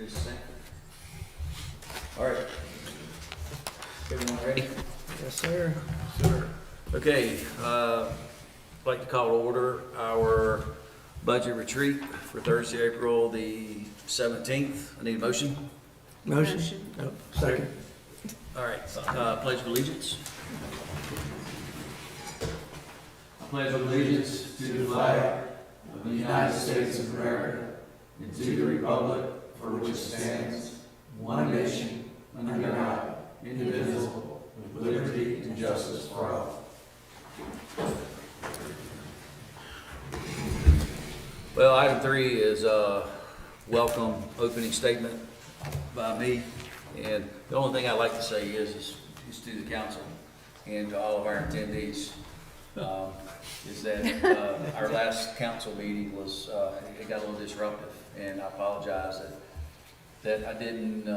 Just a second. All right. Everyone ready? Yes, sir. Sure. Okay, I'd like to call to order our budget retreat for Thursday, April the 17th. I need a motion. Motion? Oh, second. All right, pledge of allegiance. I pledge allegiance to the flag of the United States of America and to the republic for which it stands, one nation, under God, indivisible, with liberty and justice for all. Well, item 3 is a welcome opening statement by me. And the only thing I'd like to say is to the council and to all of our attendees, is that our last council meeting was, it got a little disruptive. And I apologize that I didn't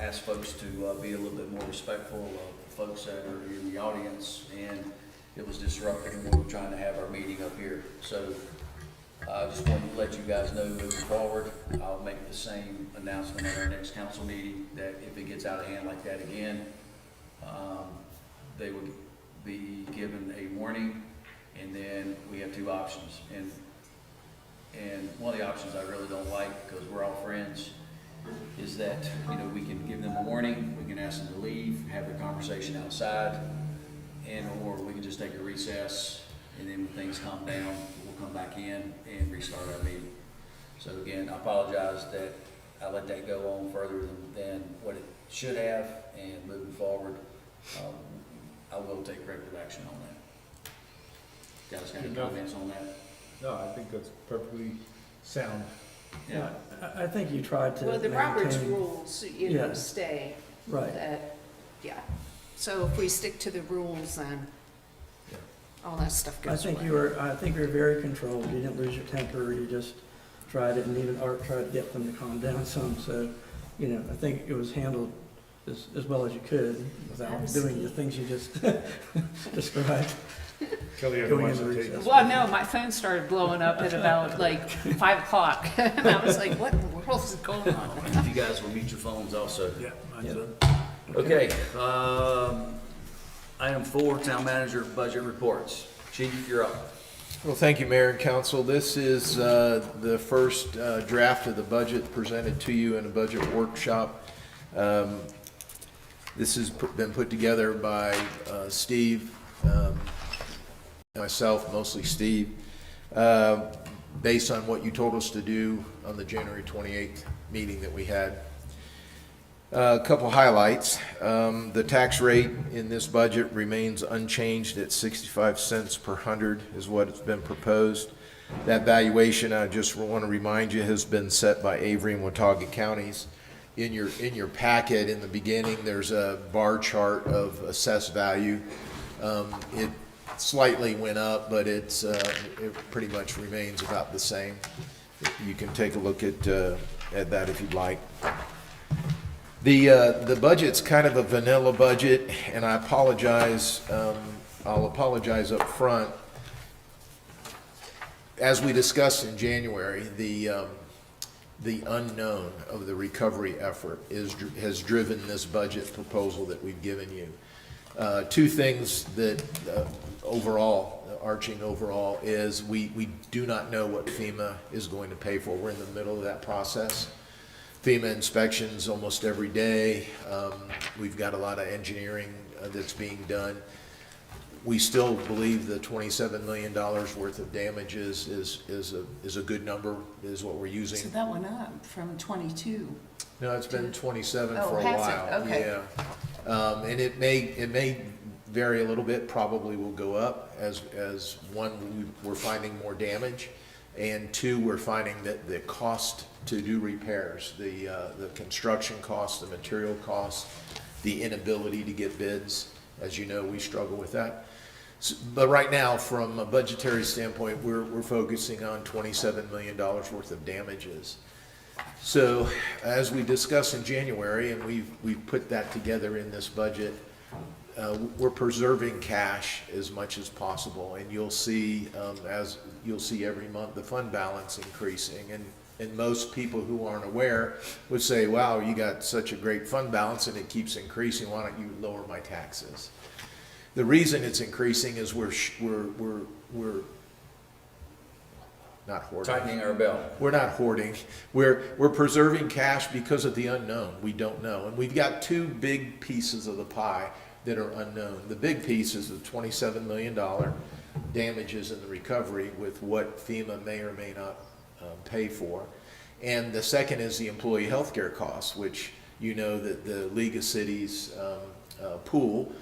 ask folks to be a little bit more respectful of the folks that are in the audience. And it was disruptive when we were trying to have our meeting up here. So I just wanted to let you guys know moving forward, I'll make the same announcement at our next council meeting, that if it gets out of hand like that again, they would be given a warning, and then we have 2 options. And one of the options I really don't like, because we're all friends, is that, you know, we can give them a warning, we can ask them to leave, have the conversation outside, or we can just take a recess, and then when things calm down, we'll come back in and restart our meeting. So again, I apologize that I let that go on further than what it should have, and moving forward, I will take corrective action on that. Guys, got any comments on that? No, I think that's perfectly sound. Yeah. I think you tried to Well, the Robert's maintain- rules, you know, Yeah. stay. Right. That, yeah. So if we stick to the rules, then Yeah. all that stuff goes away. I think you were very controlled. You didn't lose your temper. You just tried it, and even Art tried to get them to calm down some. So, you know, I think it was handled as well as you could That without was doing key. the things you just described. Kelly, have Going much into to take. recess. Well, no, my phone started blowing up at about like 5 o'clock. And I was like, what in the world is going on? If you guys will mute your phones also. Yeah, mine's Yeah. done. Okay, item 4, town manager budget reports. Chief, you're up. Well, thank you, Mayor and Council. This is the first draft of the budget presented to you in a budget workshop. This has been put together by Steve, myself, mostly Steve, based on what you told us to do on the January 28th meeting that we had. A couple highlights. The tax rate in this budget remains unchanged at 65 cents per hundred is what has been proposed. That valuation, I just want to remind you, has been set by Avery and Watauga counties. In your packet in the beginning, there's a bar chart of assessed value. It slightly went up, but it pretty much remains about the same. You can take a look at that if you'd like. The budget's kind of a vanilla budget, and I apologize. I'll apologize up front. As we discussed in January, the unknown of the recovery effort has driven this budget proposal that we've given you. 2 things that arching overall, is we do not know what FEMA is going to pay for. We're in the middle of that process. FEMA inspections almost every day. We've got a lot of engineering that's being done. We still believe the $27 million worth of damages is a good number, is what we're using. So that went up from 22. No, it's been 27 Oh, for a has it? while. Okay. Yeah. And it may vary a little bit, probably will go up as one, we're finding more damage, and 2, we're finding that the cost to do repairs, the construction costs, the material costs, the inability to get bids, as you know, we struggle with that. But right now, from a budgetary standpoint, we're focusing on $27 million worth of damages. So as we discussed in January, and we've put that together in this budget, we're preserving cash as much as possible, and you'll see, as you'll see every month, the fund balance increasing, and And most people who aren't aware would say, wow, you got such a great fund balance and it keeps increasing, why don't you lower my taxes? The reason it's increasing is we're not hoarding. Tightening our belt. We're not hoarding. We're preserving cash because of the unknown. We don't know. And we've got two big pieces of the pie that are unknown. The big piece is the $27 million damages in the recovery with what FEMA may or may not pay for. And the second is the employee health care costs, which you know that the League of Cities pool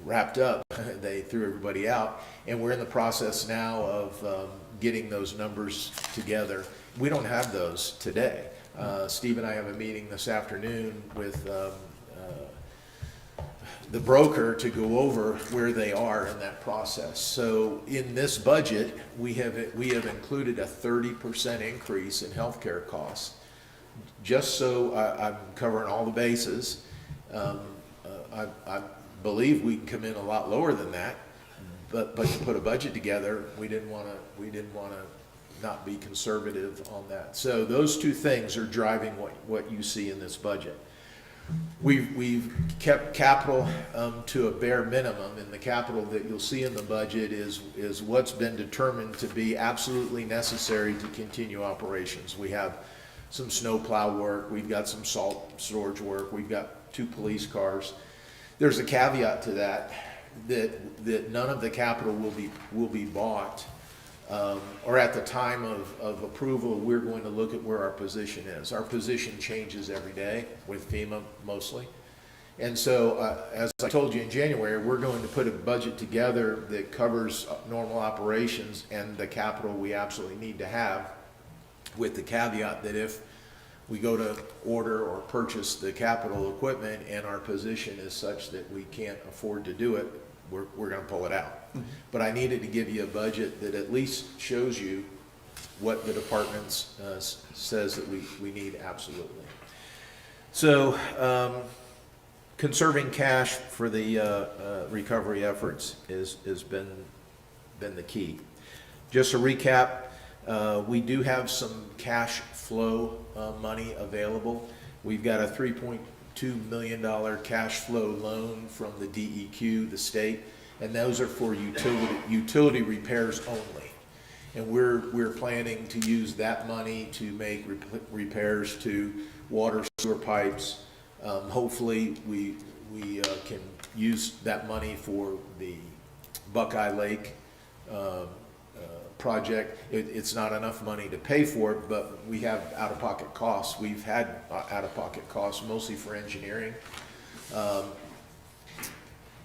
wrapped up. They threw everybody out, and we're in the process now of getting those numbers together. We don't have those today. Steve and I have a meeting this afternoon with the broker to go over where they are in that process. So in this budget, we have included a 30% increase in healthcare costs, just so I'm covering all the bases. I believe we can come in a lot lower than that, but to put a budget together, we didn't want to not be conservative on that. So those two things are driving what you see in this budget. We've kept capital to a bare minimum, and the capital that you'll see in the budget is what's been determined to be absolutely necessary to continue operations. We have some snowplow work, we've got some salt storage work, we've got 2 police cars. There's a caveat to that none of the capital will be bought, or at the time of approval, we're going to look at where our position is. Our position changes every day with FEMA mostly. And so, as I told you in January, we're going to put a budget together that covers normal operations and the capital we absolutely need to have, with the caveat that if we go to order or purchase the capital equipment and our position is such that we can't afford to do it, we're going to pull it out. Mm-hmm. But I needed to give you a budget that at least shows you what the department says that we need absolutely. So conserving cash for the recovery efforts has been the key. Just a recap, we do have some cash flow money available. We've got a $3.2 million cash flow loan from the DEQ, the state, and those are for utility repairs only. And we're planning to use that money to make repairs to water, sewer pipes. Hopefully we can use that money for the Buckeye Lake project. It's not enough money to pay for it, but we have out-of-pocket costs. We've had out-of-pocket costs mostly for engineering.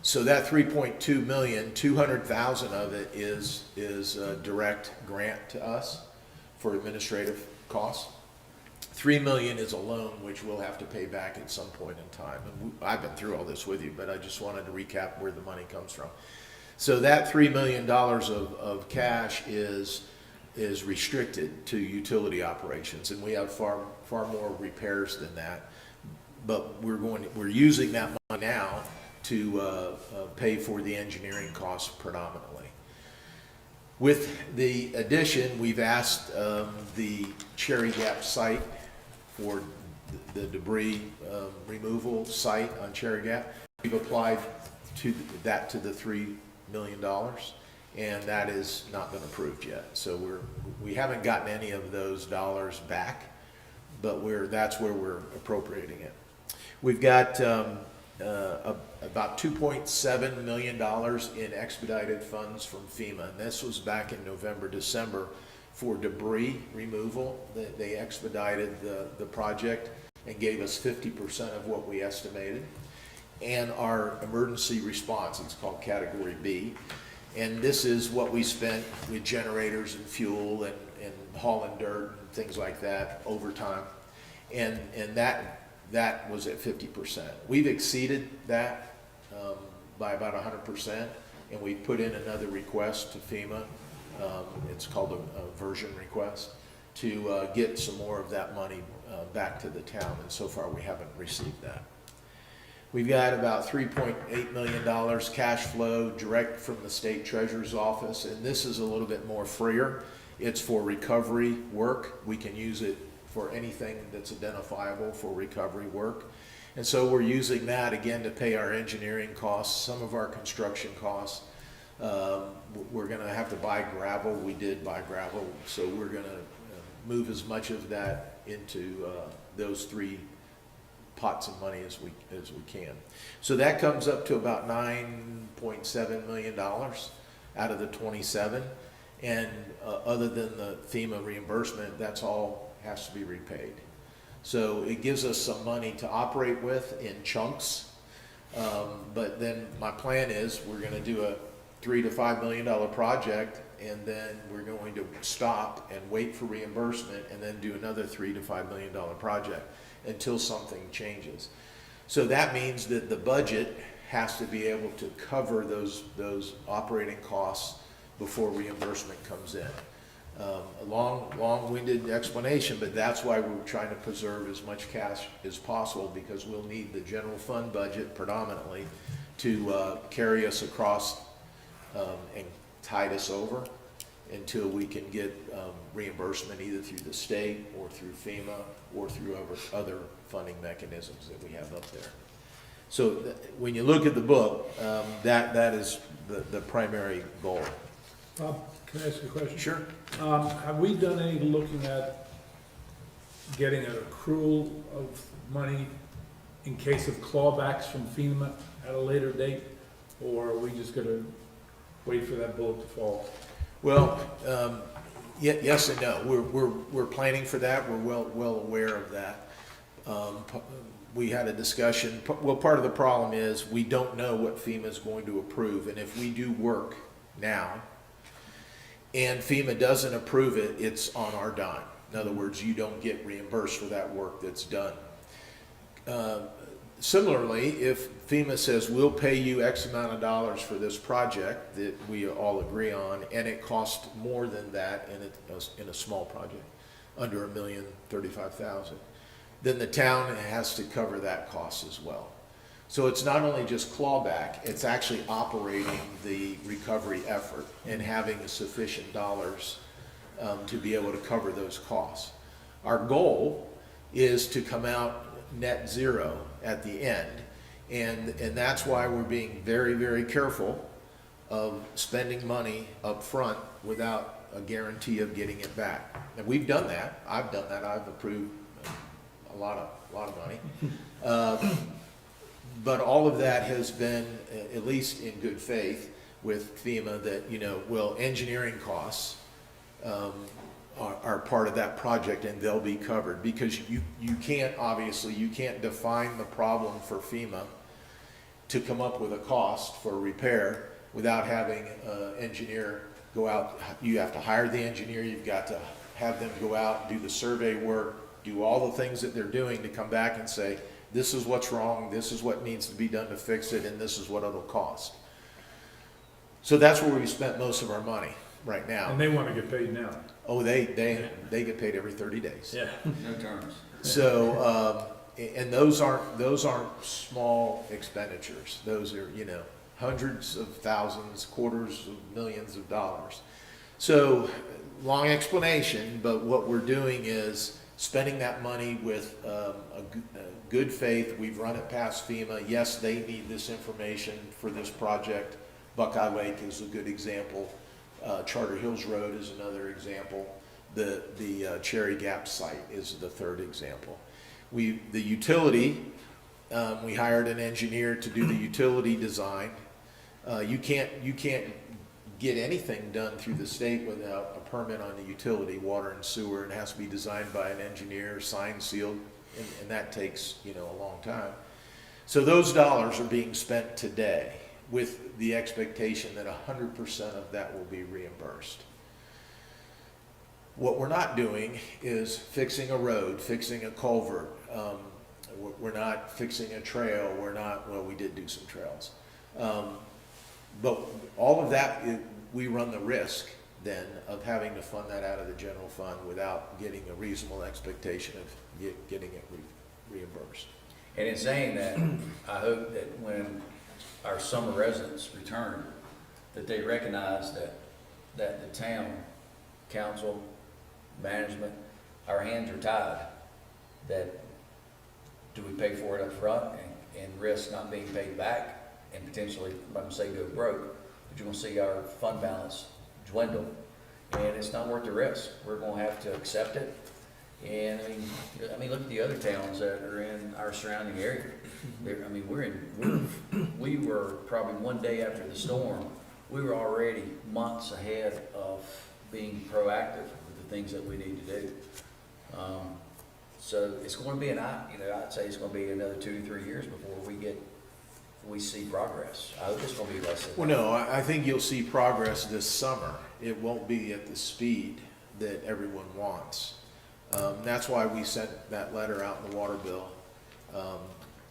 So that $3.2 million, $200,000 of it is a direct grant to us for administrative costs. $3 million is a loan which we'll have to pay back at some point in time. And I've been through all this with you, but I just wanted to recap where the money comes from. So that $3 million of cash is restricted to utility operations, and we have far more repairs than that. But we're using that money now to pay for the engineering costs predominantly. With the addition, we've asked the Cherry Gap site for the debris removal site on Cherry Gap. We've applied to the $3 million, and that has not been approved yet. So we haven't gotten any of those dollars back, but that's where we're appropriating it. We've got about $2.7 million in expedited funds from FEMA, and this was back in November, December for debris removal. They expedited the project and gave us 50% of what we estimated. And our emergency response, it's called Category B. And this is what we spent with generators and fuel and hauling dirt and things like that over time. And that was at 50%. We've exceeded that by about 100%, and we put in another request to FEMA. It's called a version request to get some more of that money back to the town, and so far we haven't received that. We've got about $3.8 million cash flow direct from the state treasurer's office, and this is a little bit more freer. It's for recovery work. We can use it for anything that's identifiable for recovery work. And so we're using that again to pay our engineering costs, some of our construction costs. We're gonna have to buy gravel. We did buy gravel, so we're gonna move as much of that into those three pots of money as we can. So that comes up to about $9.7 million out of the 27. And other than the FEMA reimbursement, that's all has to be repaid. So it gives us some money to operate with in chunks. But then my plan is we're gonna do a $3 to $5 million project, and then we're going to stop and wait for reimbursement, and then do another $3 to $5 million project until something changes. So that means that the budget has to be able to cover those operating costs before reimbursement comes in. A long-winded explanation, but that's why we're trying to preserve as much cash as possible, because we'll need the general fund budget predominantly to carry us across and tide us over until we can get reimbursement either through the state or through FEMA or through other funding mechanisms that we have up there. So when you look at the book, that is the primary goal. Bob, can I ask you a question? Sure. Have we done any looking at getting an accrual of money in case of clawbacks from FEMA at a later date? Or are we just gonna wait for that bullet to fall? Well, yes and no. We're planning for that. We're well aware of that. We had a discussion. Well, part of the problem is we don't know what FEMA is going to approve, and if we do work now and FEMA doesn't approve it, it's on our dime. In other words, you don't get reimbursed for that work that's done. Similarly, if FEMA says, we'll pay you X amount of dollars for this project that we all agree on, and it costs more than that in a small project, under $1,035,000, then the town has to cover that cost as well. So it's not only just clawback, it's actually operating the recovery effort and having sufficient dollars to be able to cover those costs. Our goal is to come out net zero at the end, and that's why we're being very, very careful of spending money up front without a guarantee of getting it back. And we've done that. I've done that. I've approved a lot of money. But all of that has been, at least in good faith with FEMA, that, well, engineering costs are part of that project, and they'll be covered, because you can't, obviously, you can't define the problem for FEMA to come up with a cost for repair without having an engineer go out. You have to hire the engineer, you've got to have them go out, do the survey work, do all the things that they're doing to come back and say, this is what's wrong, this is what needs to be done to fix it, and this is what it'll cost. So that's where we spent most of our money right now. And they wanna get paid now. Oh, they get paid every 30 days. Yeah. No terms. So, and those aren't small expenditures. Those are, hundreds of thousands, quarters of millions of dollars. So, long explanation, but what we're doing is spending that money with a good faith. We've run it past FEMA. Yes, they need this information for this project. Buckeye Lake is a good example. Charter Hills Road is another example. The Cherry Gap site is the third example. The utility, we hired an engineer to do the utility design. You can't get anything done through the state without a permit on the utility, water and sewer. It has to be designed by an engineer, signed, sealed, and that takes, a long time. So those dollars are being spent today, with the expectation that 100% of that will be reimbursed. What we're not doing is fixing a road, fixing a culvert. We're not fixing a trail. Well, we did do some trails. But all of that, we run the risk then of having to fund that out of the general fund without getting a reasonable expectation of getting it reimbursed. And in saying that, I hope that when our summer residents return, that they recognize that the town council, management, our hands are tied. That, do we pay for it up front and risk not being paid back and potentially, I'm not gonna say go broke, but you're gonna see our fund balance dwindle. And it's not worth the risk. We're gonna have to accept it. And I mean, look at the other towns that are in our surrounding area. I mean, we were probably one day after the storm, we were already months ahead of being proactive with the things that we need to do. So it's going to be I'd say it's going to be another 2 to 3 years before we see progress. I hope it's going to be less than Well, no, I think you'll see progress this summer. It won't be at the speed that everyone wants. That's why we sent that letter out in the water bill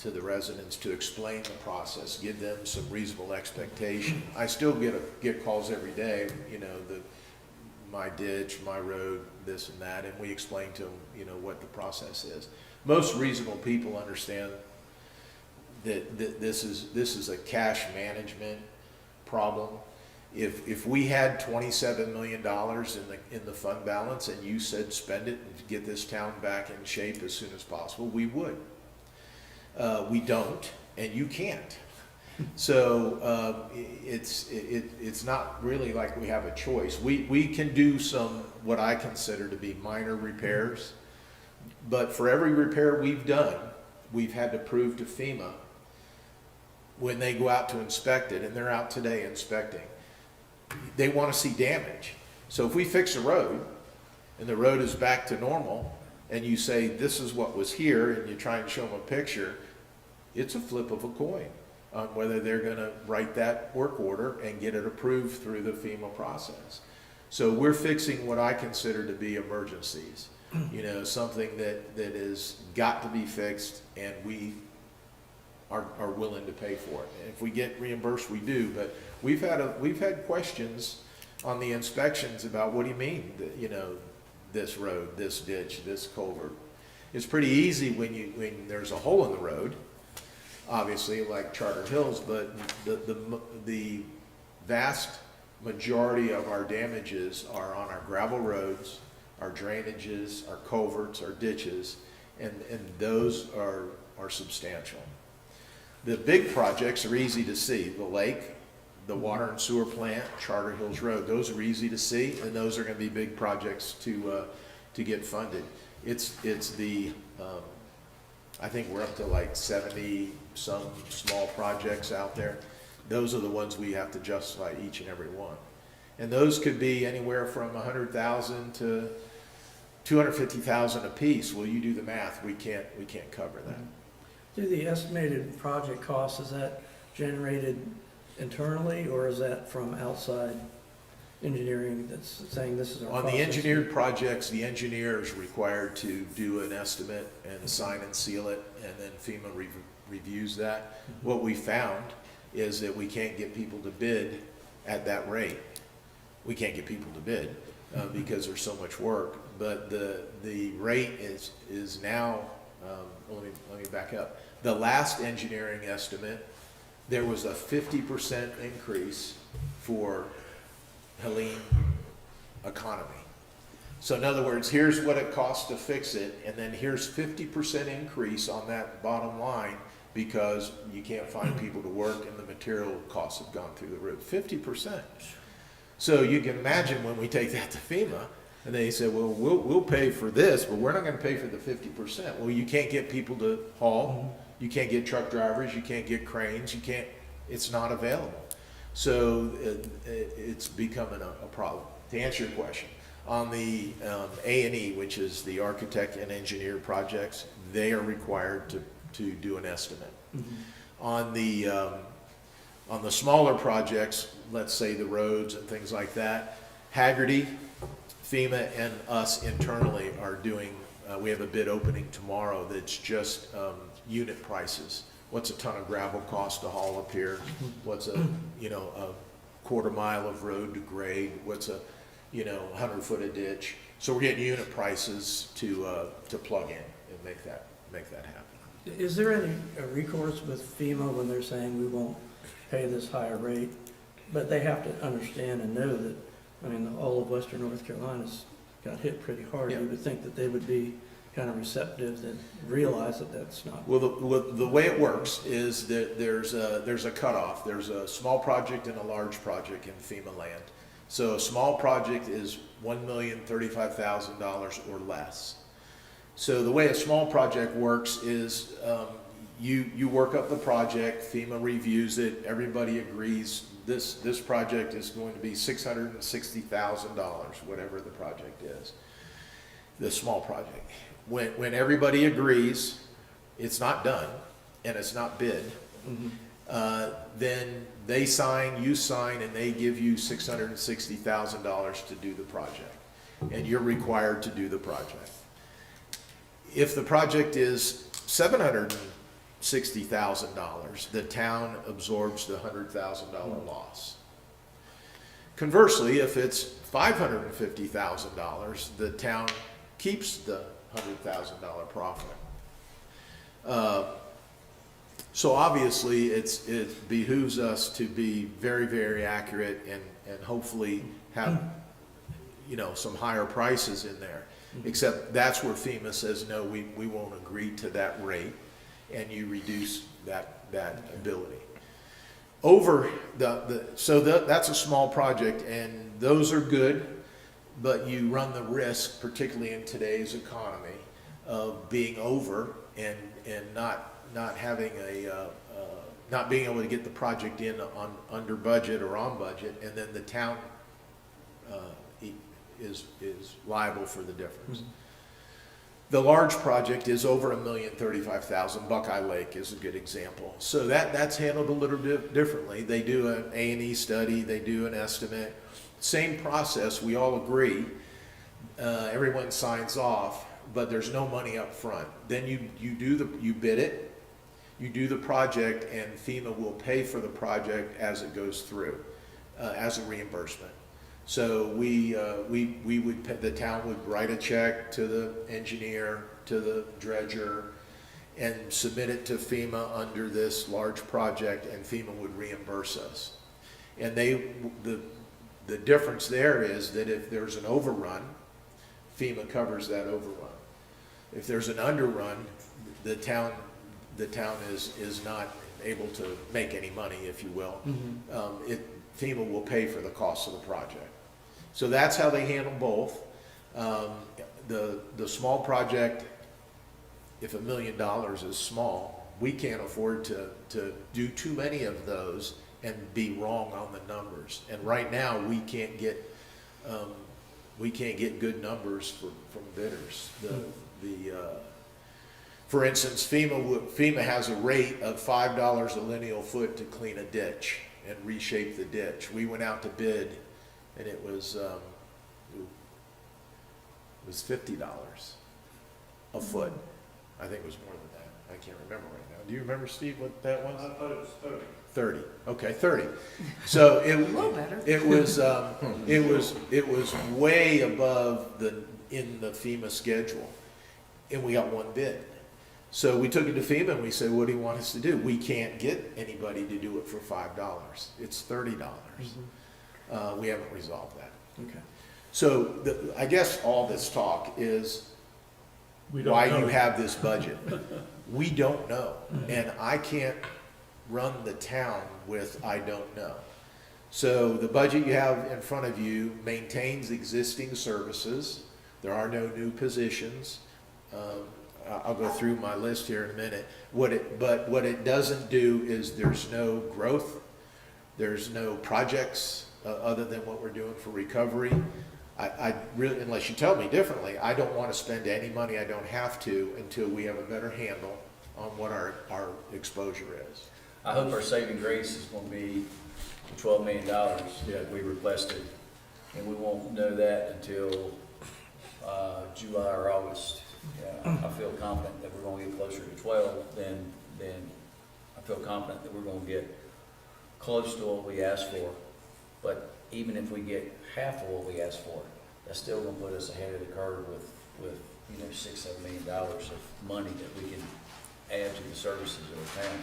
to the residents to explain the process, give them some reasonable expectation. I still get calls every day, my ditch, my road, this and that, and we explain to them, what the process is. Most reasonable people understand that this is a cash management problem. If we had $27 million in the fund balance and you said spend it and get this town back in shape as soon as possible, we would. We don't, and you can't. So it's not really like we have a choice. We can do some what I consider to be minor repairs, but for every repair we've done, we've had to prove to FEMA when they go out to inspect it, and they're out today inspecting, they want to see damage. So if we fix a road and the road is back to normal and you say this is what was here and you try and show them a picture, it's a flip of a coin on whether they're going to write that work order and get it approved through the FEMA process. So we're fixing what I consider to be emergencies, something that is got to be fixed, and we are willing to pay for it. And if we get reimbursed, we do. But we've had questions on the inspections about, what do you mean, this road, this ditch, this culvert? It's pretty easy when there's a hole in the road, obviously, like Charter Hills, but the vast majority of our damages are on our gravel roads, our drainages, our culverts, our ditches, and those are substantial. The big projects are easy to see. The lake, the water and sewer plant, Charter Hills Road, those are easy to see, and those are going to be big projects to get funded. It's the I think we're up to like 70 some small projects out there. Those are the ones we have to justify, each and every one, and those could be anywhere from $100,000 to $250,000 a piece. Well, you do the math. We can't cover that. Do the estimated project cost, is that generated internally, or is that from outside engineering that's saying this is our On the process? engineered projects, the engineer is required to do an estimate and sign and seal it, and then FEMA reviews that. What we found is that we can't get people to bid at that rate. We can't get people to bid because there's so much work. But the rate is now, let me back up. The last engineering estimate, there was a 50% increase for Helene economy. So in other words, here's what it costs to fix it, and then here's 50% increase on that bottom line because you can't find people to work and the material costs have gone through the roof. 50%. So you can imagine when we take that to FEMA and they say, well, we'll pay for this, but we're not going to pay for the 50%. Well, you can't get people to haul. You can't get truck drivers. You can't get cranes. It's not available. So it's becoming a problem. To answer your question, on the A&E, which is the architect and engineer projects, they are required to do an estimate. On the smaller projects, let's say the roads and things like that, Hagerty, FEMA, and us internally are doing, we have a bid opening tomorrow that's just unit prices. What's a ton of gravel cost to haul up here? What's a quarter mile of road to grade? What's a 100-foot a ditch? So we're getting unit prices to plug in and make that happen. Is there any recourse with FEMA when they're saying we won't pay this higher rate? But they have to understand and know that I mean, all of western North Carolina's got hit pretty hard. Yeah. You would think that they would be kind of receptive, that realize that that's not. Well, the way it works is that there's a cutoff. There's a small project and a large project in FEMA land. So a small project is $1,035,000 or less. So the way a small project works is you work up the project, FEMA reviews it, everybody agrees this project is going to be $660,000, whatever the project is, the small project. When everybody agrees, it's not done, and it's not bid, then they sign, you sign, and they give you $660,000 to do the project. And you're required to do the project. If the project is $760,000, the town absorbs the $100,000 loss. Conversely, if it's $550,000, the town keeps the $100,000 profit. So obviously, it behooves us to be very, very accurate and hopefully have, some higher prices in there. Except that's where FEMA says, no, we won't agree to that rate, and you reduce that ability. That's a small project, and those are good, but you run the risk, particularly in today's economy, of being over and not having not being able to get the project in on under budget or on budget, and then the town is liable for the difference. The large project is over $1,035,000. Buckeye Lake is a good example. So that's handled a little bit differently. They do an A&E study, they do an estimate. Same process, we all agree. Everyone signs off, but there's no money up front. Then you bid it, you do the project, and FEMA will pay for the project as it goes through, as a reimbursement. So the town would write a check to the engineer, to the dredger, and submit it to FEMA under this large project, and FEMA would reimburse us. And the difference there is that if there's an overrun, FEMA covers that overrun. If there's an underrun, the town is not able to make any money, if you will. FEMA will pay for the cost of the project. So that's how they handle both. The small project, if $1 million is small, we can't afford to do too many of those and be wrong on the numbers. And right now, we can't get good numbers from bidders. For instance, FEMA has a rate of $5 a lineal foot to clean a ditch and reshape the ditch. We went out to bid, and it was $50 a foot. I think it was more than that. I can't remember right now. Do you remember, Steve, what that was? I thought it was 30. 30. Okay, 30. So A little better. it was way above in the FEMA schedule, and we got one bid. So we took it to FEMA and we said, what do you want us to do? We can't get anybody to do it for $5. It's $30. We haven't resolved that. Okay. So I guess all this talk is We don't why know. you have this budget. We don't know. And I can't run the town with I don't know. So the budget you have in front of you maintains existing services. There are no new positions. I'll go through my list here in a minute. But what it doesn't do is there's no growth. There's no projects other than what we're doing for recovery. I really, unless you tell me differently, I don't want to spend any money I don't have to until we have a better handle on what our exposure is. I hope our saving grace is gonna be $12 million that we requested, and we won't know that until July or August. Yeah, I feel confident that we're gonna get closer to 12, then I feel confident that we're gonna get close to what we asked for. But even if we get half of what we asked for, that's still gonna put us ahead of the curve with $6-7 million of money that we can add to the services of the town.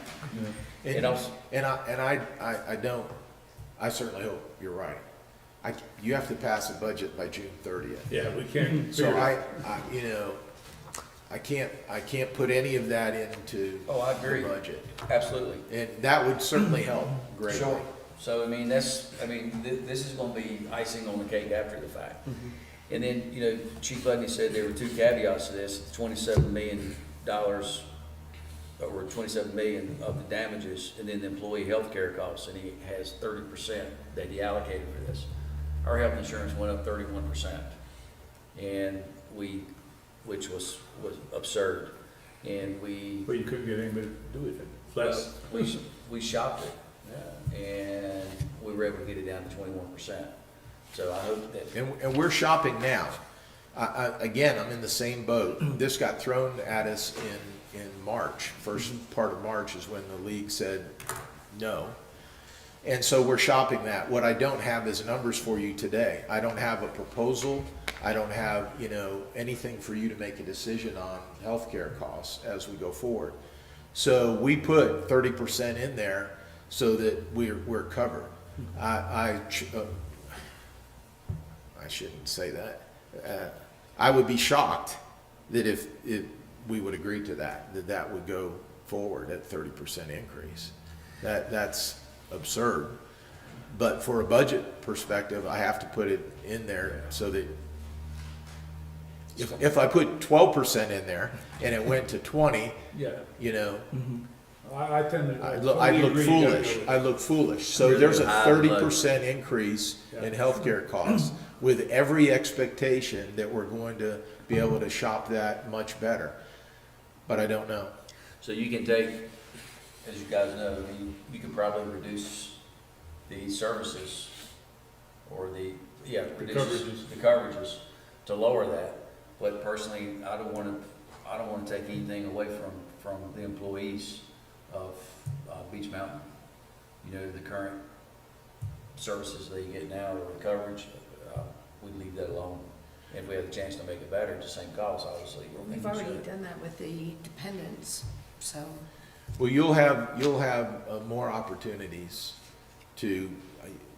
And, And also, I certainly hope you're right. you have to pass a budget by June 30th. Yeah, we can't. So figure it you know, I can't put any of that into Oh, I the agree. budget. Absolutely. And that would certainly help greatly. Sure. So, I mean, this is gonna be icing on the cake after the fact. And then, you know, Chief Budney said there were two caveats to this, $27 million, or 27 million of the damages, and then the employee health care costs, and he has 30% that he allocated for this. Our health insurance went up 31%, and which was absurd, and But you couldn't get anybody to do it. Less. we shopped it, and we were able to get it down to 21%. So I hope that, And we're shopping now. Again, I'm in the same boat. This got thrown at us in March. First part of March is when the league said no. And so we're shopping that. What I don't have is numbers for you today. I don't have a proposal. I don't have, you know, anything for you to make a decision on healthcare costs as we go forward. So we put 30% in there so that we're covered. I shouldn't say that. I would be shocked that if we would agree to that would go forward at 30% increase. That's absurd. But for a budget perspective, I have to put it in there so that if I put 12% in there and it went to 20, Yeah, you know, I tend to. I totally look agree you gotta foolish. go with I it. look foolish. So there's a High 30% increase in healthcare costs with every expectation that we're going to be able to shop that much better. But I don't know. so you can take, as you guys know, you can probably reduce the services, or reduce the coverages to lower that. But personally, I don't wanna take anything away from the employees of Beach Mountain. You know, the current services they get now, or the coverage, we'd leave that alone. If we have the chance to make it better at the same cost, obviously, I think We've we already should. done that with the dependents, so. Well, you'll have more opportunities to,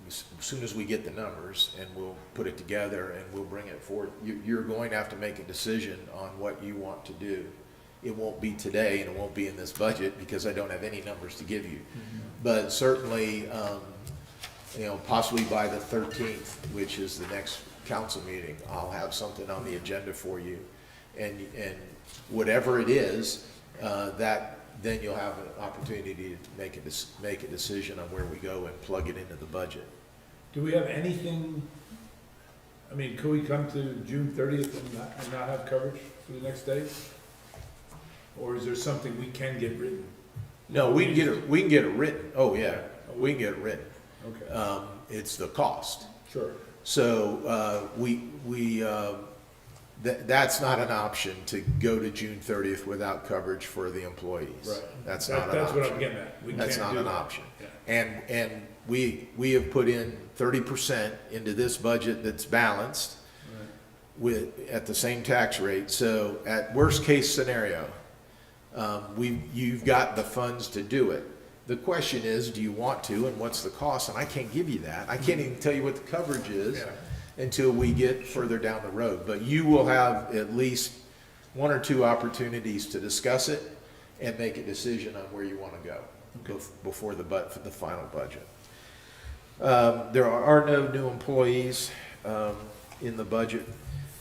as soon as we get the numbers, and we'll put it together and we'll bring it forward. You're going to have to make a decision on what you want to do. It won't be today, and it won't be in this budget, because I don't have any numbers to give you. But certainly, you know, possibly by the 13th, which is the next council meeting, I'll have something on the agenda for you. And whatever it is, then you'll have an opportunity to make a decision on where we go and plug it into the budget. Do we have anything, I mean, could we come to June 30th and not have coverage for the next day? Or is there something we can get written? No, we can get it written. Oh, yeah, we can get it written. Okay, It's the cost. sure. So, that's not an option to go to June 30th without coverage for the employees. Right. That's not an option. That's what I'm getting at. We That's can't not do an that. option. Yeah. And we have put in 30% into this budget that's balanced at the same tax rate. So at worst case scenario, you've got the funds to do it. The question is, do you want to, and what's the cost? And I can't give you that. I can't even tell you what the coverage is until we get further down the road. But you will have at least one or two opportunities to discuss it and make a decision on where you want to go before the final budget. There are no new employees in the budget.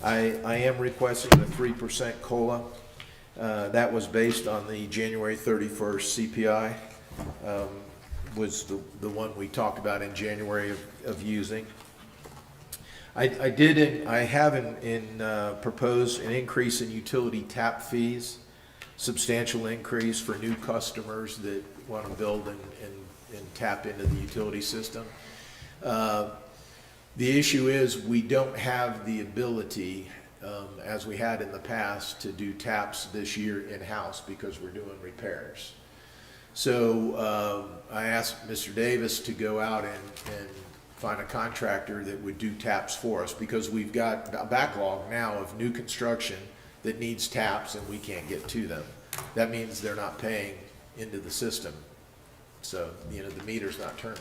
I am requesting a 3% COLA. That was based on the January 31st CPI, was the one we talked about in January of using. I have proposed an increase in utility tap fees, substantial increase for new customers that want to build and tap into the utility system. The issue is we don't have the ability, as we had in the past, to do taps this year in-house because we're doing repairs. So I asked Mr. Davis to go out and find a contractor that would do taps for us, because we've got a backlog now of new construction that needs taps and we can't get to them. That means they're not paying into the system. So, you know, the meter's not turning.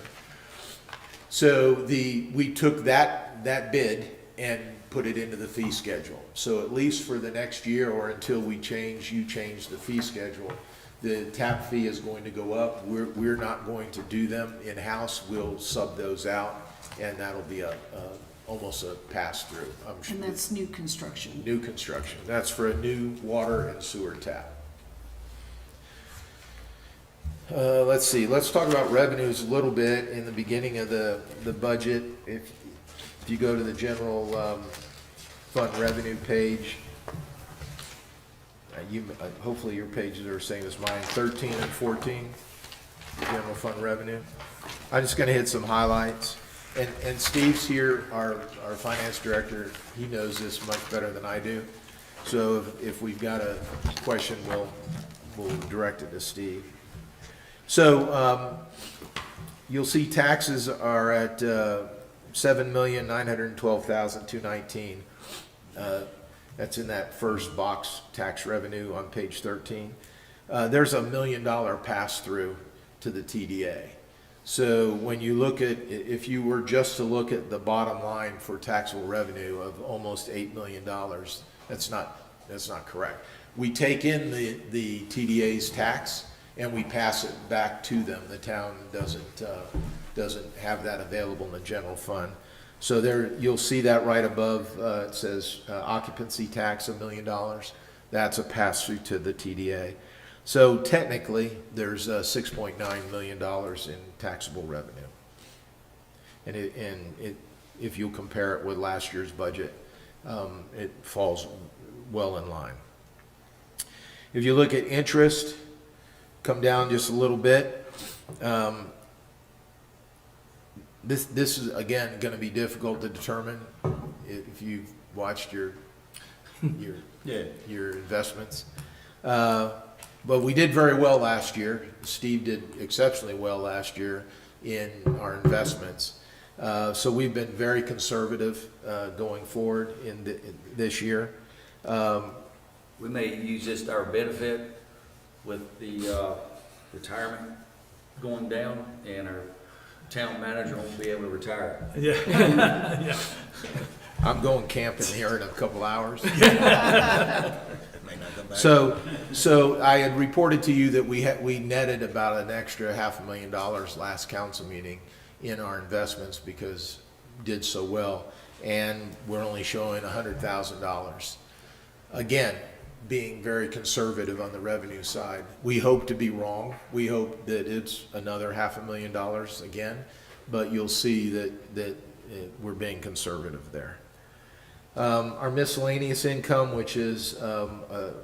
So we took that bid and put it into the fee schedule. So at least for the next year or until you change the fee schedule, the tap fee is going to go up. We're not going to do them in-house. We'll sub those out, and that'll be almost a pass-through. And that's new construction. New construction. That's for a new water and sewer tap. Let's see, let's talk about revenues a little bit in the beginning of the budget. If you go to the general fund revenue page, hopefully your pages are the same as mine, 13 and 14, the general fund revenue. I'm just gonna hit some highlights. And Steve's here, our finance director, he knows this much better than I do. So if we've got a question, we'll direct it to Steve. So, you'll see taxes are at, $7,912,219. That's in that first box, tax revenue on page 13. There's $1 million pass-through to the TDA. So when you look at, if you were just to look at the bottom line for taxable revenue of almost $8 million, that's not correct. We take in the TDA's tax and we pass it back to them. The town doesn't have that available in the general fund. So there, you'll see that right above, it says occupancy tax, $1 million. That's a pass-through to the TDA. So technically, there's $6.9 million in taxable revenue. And if you compare it with last year's budget, it falls well in line. If you look at interest, come down just a little bit. This is, again, going to be difficult to determine if you've watched your investments. But we did very well last year. Steve did exceptionally well last year in our investments. So we've been very conservative going forward in this year. We may use this to our benefit with the retirement going down, and our town manager won't be able to retire. Yeah. I'm going camping here in a couple hours. So I had reported to you that we netted about an extra $500,000 last council meeting in our investments because did so well, and we're only showing $100,000. Again, being very conservative on the revenue side. We hope to be wrong. We hope that it's another $500,000 again, but you'll see that we're being conservative there. Our miscellaneous income, which is a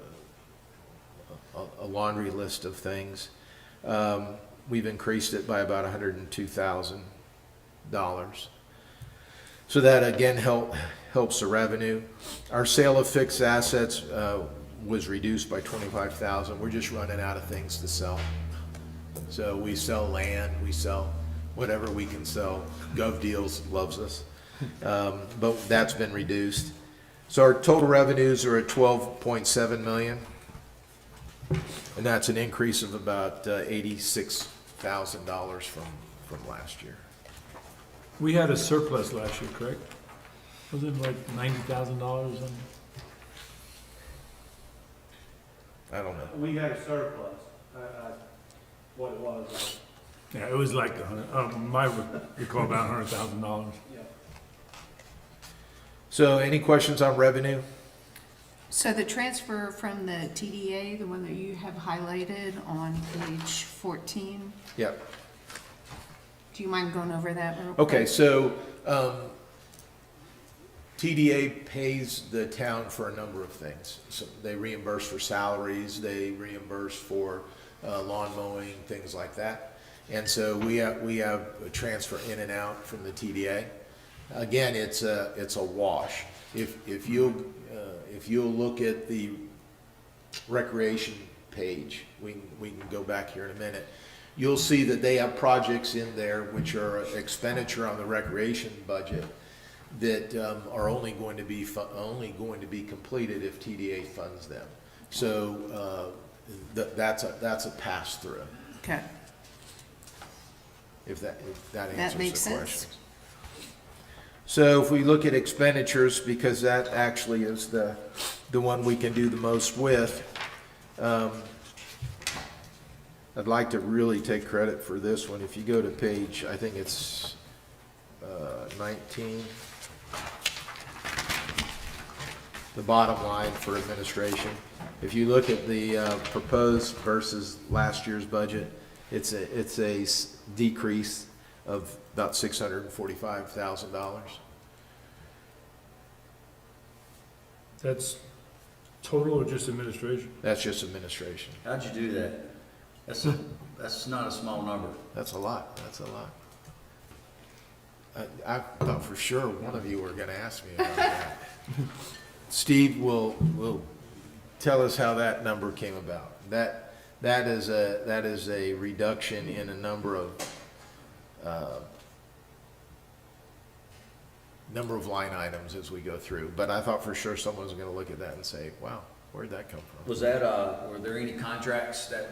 laundry list of things, we've increased it by about $102,000. So that again helps the revenue. Our sale of fixed assets was reduced by $25,000. We're just running out of things to sell. So we sell land, we sell whatever we can sell. GovDeals loves us. But that's been reduced. So our total revenues are at $12.7 million. And that's an increase of about $86,000 from last year. We had a surplus last year, correct? Was it like $90,000 or something? I don't know. We had a surplus, what it was. Yeah, it was like, my recall about $100,000. Yeah. So any questions on revenue? So the transfer from the TDA, the one that you have highlighted on page 14, Yep. do you mind going over that real quick? Okay, so TDA pays the town for a number of things. So they reimburse for salaries, they reimburse for lawn mowing, things like that. And so we have a transfer in and out from the TDA. Again, it's a wash. If you'll look at the recreation page, we can go back here in a minute. You'll see that they have projects in there which are expenditure on the recreation budget that are only going to be completed if TDA funds them. So that's a pass through. Okay. if that That answers makes the sense. question. So if we look at expenditures, because that actually is the one we can do the most with, I'd like to really take credit for this one. If you go to page, I think it's 19, the bottom line for administration. If you look at the proposed versus last year's budget, it's a decrease of about $645,000. That's total or just administration? That's just administration. How'd you do that? That's not a small number. That's a lot. That's a lot. I thought for sure one of you were going to ask me about that. Steve will tell us how that number came about. That is a reduction in a number of line items as we go through. But I thought for sure someone was going to look at that and say, "Wow, where'd that come from?" Was that, were there any contracts that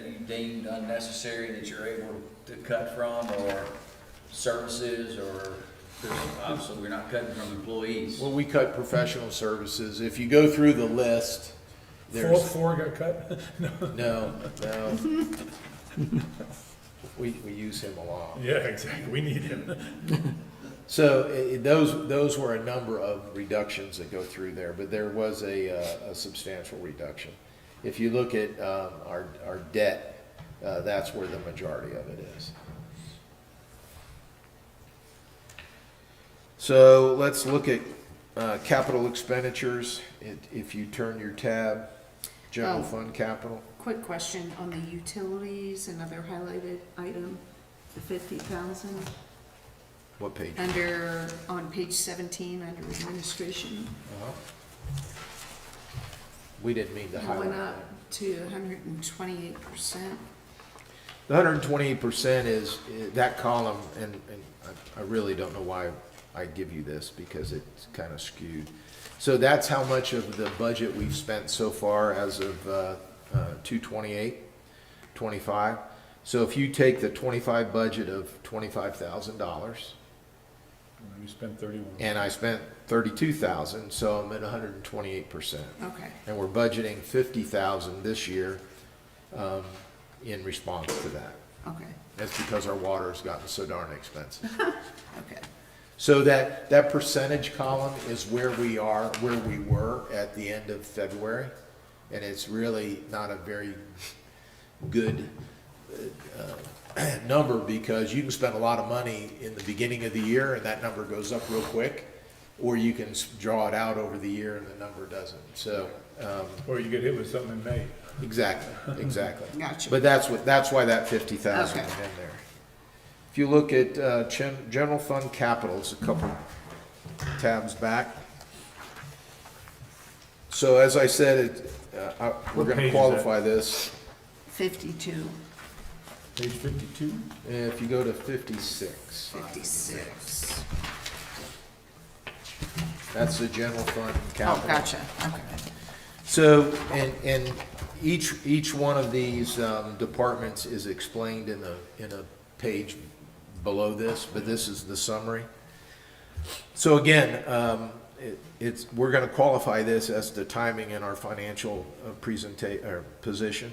you deemed unnecessary that you're able to cut from, or services, or, 'cause obviously we're not cutting from employees? Well, we cut professional services. If you go through the list, there's Four got cut? no. We use him a lot. Yeah, exactly, we need him. So those were a number of reductions that go through there, but there was a substantial reduction. If you look at our debt, that's where the majority of it is. So let's look at capital expenditures. If you turn your tab, general Oh. fund capital. Quick question on the utilities, another highlighted item, the 50,000, What page? on page 17, under administration. We didn't mean to It highlight went that. up to 128%. The 128% is, that column, and I really don't know why I give you this, because it's kind of skewed. So that's how much of the budget we've spent so far as of 2/28/25. So if you take the 25 budget of $25,000, We spent 31. and I spent 32,000, so I'm at 128%. Okay, And we're budgeting 50,000 this year in response to that. okay, That's because our water's gotten so darn expensive. okay. So that percentage column is where we were at the end of February. And it's really not a very good number, because you can spend a lot of money in the beginning of the year and that number goes up real quick, or you can draw it out over the year and the number doesn't. So, Or you get hit with something in May. exactly. Gotcha. But that's why that 50,000 is Okay. in there. If you look at general fund capital, it's a couple tabs back. So as I said, we're What going to page is qualify this. 52, Page 52? If you go to 56, 56. that's the general fund Oh, capital. gotcha, okay. So, and each one of these departments is explained in a page below this, but this is the summary. So again, we're gonna qualify this as the timing in our financial position.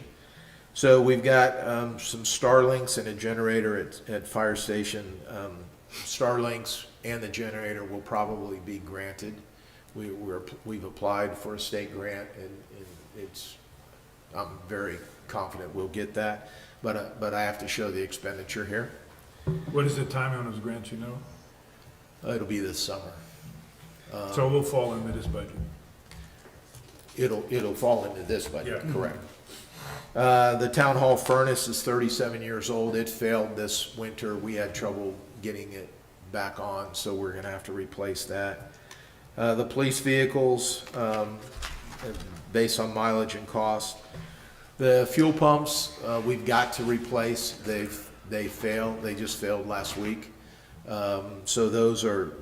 So we've got some Starlinks and a generator at Fire Station. Starlinks and the generator will probably be granted. We've applied for a state grant, and I'm very confident we'll get that, but I have to show the expenditure here. What is the timing on those grants, you know? It'll be this summer. So we'll fall into this budget. It'll fall into this budget, Yeah. correct. The town hall furnace is 37 years old. It failed this winter. We had trouble getting it back on, so we're gonna have to replace that. The police vehicles, based on mileage and cost. The fuel pumps, we've got to replace. They failed. They just failed last week. So those are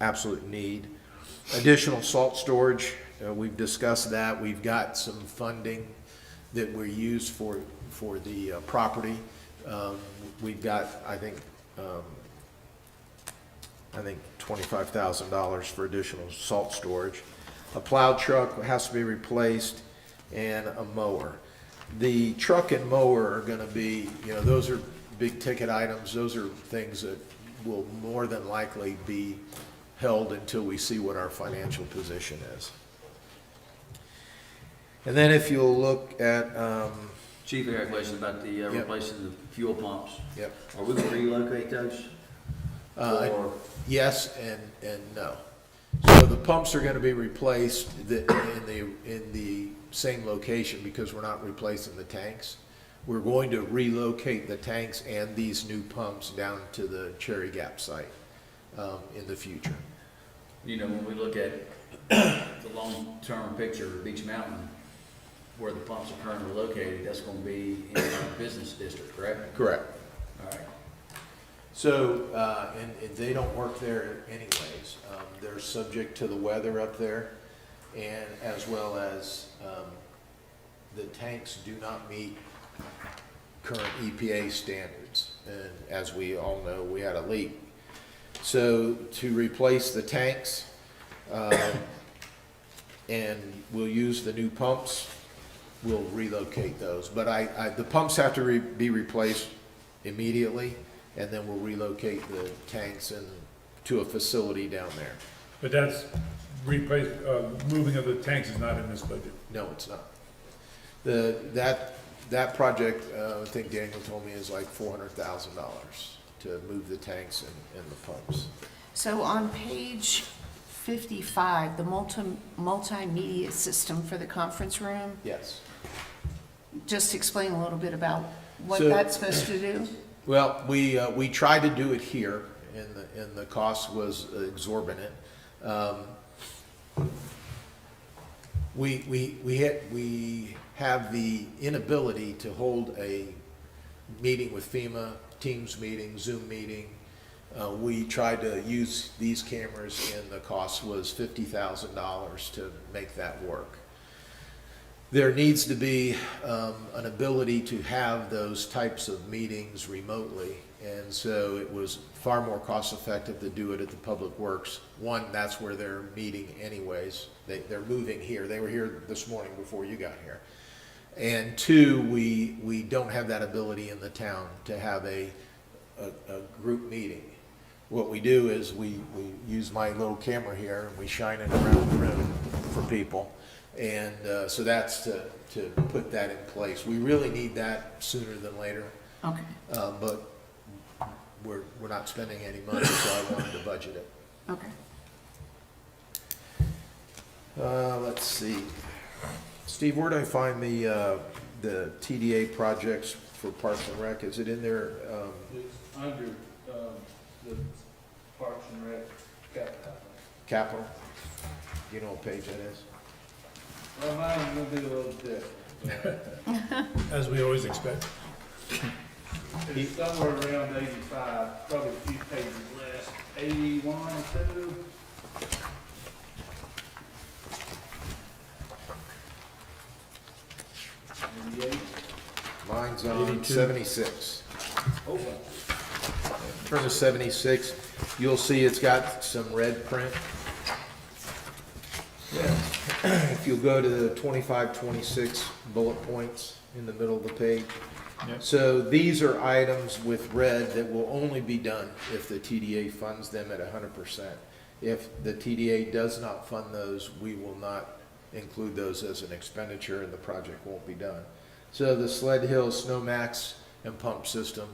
absolute need. Additional salt storage, we've discussed that. We've got some funding that we use for the property We've got, I think $25,000 for additional salt storage. A plow truck has to be replaced, and a mower. The truck and mower are gonna be, those are big ticket items. Those are things that will more than likely be held until we see what our financial position is. And then if you'll look at, Chief, I got a question about the replacing the fuel pumps. yep, Are we gonna relocate those? Or, yes and no. So the pumps are gonna be replaced in the same location because we're not replacing the tanks. We're going to relocate the tanks and these new pumps down to the Cherry Gap site in the future. when we look at the long-term picture of Beach Mountain, where the pumps are currently located, that's gonna be in our business district, correct? Correct. All right. So, and they don't work there anyways. They're subject to the weather up there, and as well as the tanks do not meet current EPA standards. And as we all know, we had a leak. So to replace the tanks, and we'll use the new pumps, we'll relocate those. But the pumps have to be replaced immediately, and then we'll relocate the tanks to a facility down there. But that's moving of the tanks is not in this budget. No, it's not. That project, I think Daniel told me, is like $400,000 to move the tanks and the pumps. So on page 55, the multimedia system for the conference room, Yes. just explain a little bit about what So- that's supposed to do? Well, we tried to do it here, and the cost was exorbitant. We have the inability to hold a meeting with FEMA, Teams meeting, Zoom meeting. We tried to use these cameras, and the cost was $50,000 to make that work. There needs to be an ability to have those types of meetings remotely, and so it was far more cost-effective to do it at the Public Works. One, that's where they're meeting anyways. They're moving here. They were here this morning before you got here. And two, we don't have that ability in the town to have a group meeting. What we do is we use my little camera here, and we shine it around the room for people. And so that's to put that in place. We really need that sooner than later, Okay. but we're not spending any money, so I wanted to budget it. Okay. Let's see. Steve, where do I find the TDA projects for Parks and Rec? Is it in there? It's under, the Parks and Rec Capital? Do you know what page that is? Well, mine's gonna be a little different. As we always expect. It's somewhere around 85, probably a few pages less, 81, 2. Mine's on 82. 76. Open. Turn to 76. You'll see it's got some red print. If you'll go to the 25, 26 bullet points in the middle of the page. Yep. So these are items with red that will only be done if the TDA funds them at 100%. If the TDA does not fund those, we will not include those as an expenditure, and the project won't be done. So the Sled Hill Snowmax and pump system,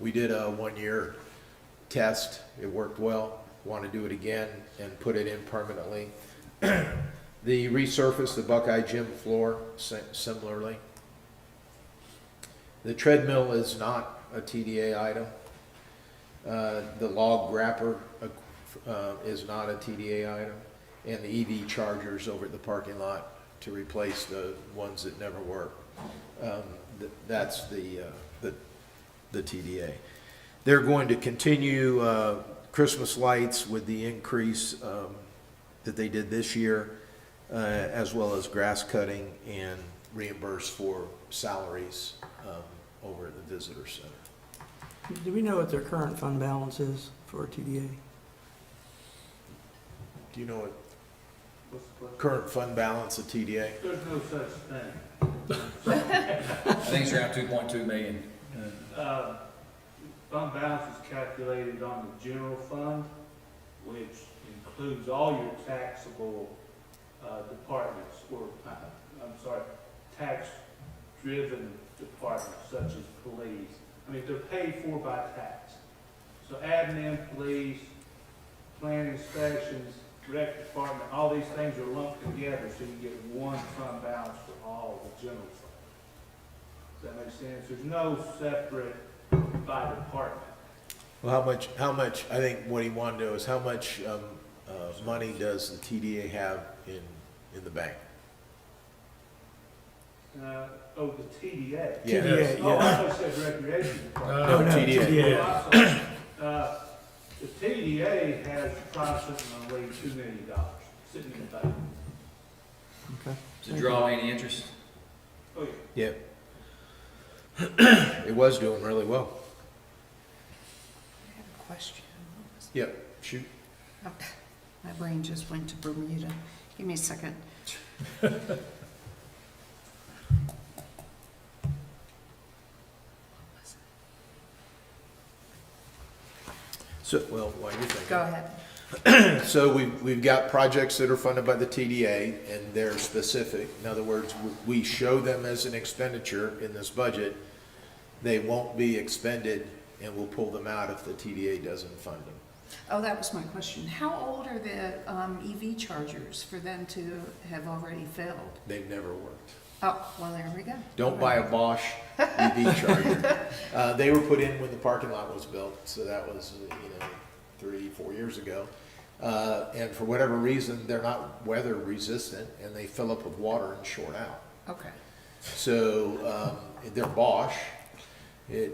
we did a 1-year test. It worked well. Want to do it again and put it in permanently. The resurface the Buckeye Gym floor similarly. The treadmill is not a TDA item. The log wrapper is not a TDA item. And the EV chargers over at the parking lot to replace the ones that never work. That's the TDA. They're going to continue Christmas lights with the increase that they did this year, as well as grass cutting and reimburse for salaries over at the visitor center. Do we know what their current fund balance is for TDA? Do you know what What's the question? current fund balance of TDA? There's no such thing. I think it's around 2.2 million. Fund balance is calculated on the general fund, which includes all your taxable, departments, or, I'm sorry, tax-driven departments such as police. I mean, they're paid for by tax. So admin, police, planning, inspections, rec department, all these things are lumped together, so you get one fund balance for all of the general fund. Does that make sense? There's no separate by department. Well, how much, I think what he wanted to know is how much, money does the TDA have in the bank? Oh, the TDA. Yeah. TDA, Oh, I yeah. thought you said recreation department. No, no, TDA. TDA. The TDA has approximately $2 million sitting in the bank. Okay. Does it draw any interest? Oh, yeah. Yeah. It was doing really well. I have a question. Yep, shoot. My brain just went to Bermuda. Give me a second. So, well, while you're thinking. Go ahead. So we've got projects that are funded by the TDA, and they're specific. In other words, we show them as an expenditure in this budget. They won't be expended, and we'll pull them out if the TDA doesn't fund them. Oh, that was my question. How old are the EV chargers for them to have already failed? They've never worked. Oh, well, there we go. Don't buy a Bosch EV charger. They were put in when the parking lot was built, so that was, 3-4 years ago. And for whatever reason, they're not weather resistant, and they fill up with water and short out. Okay. So, they're Bosch. And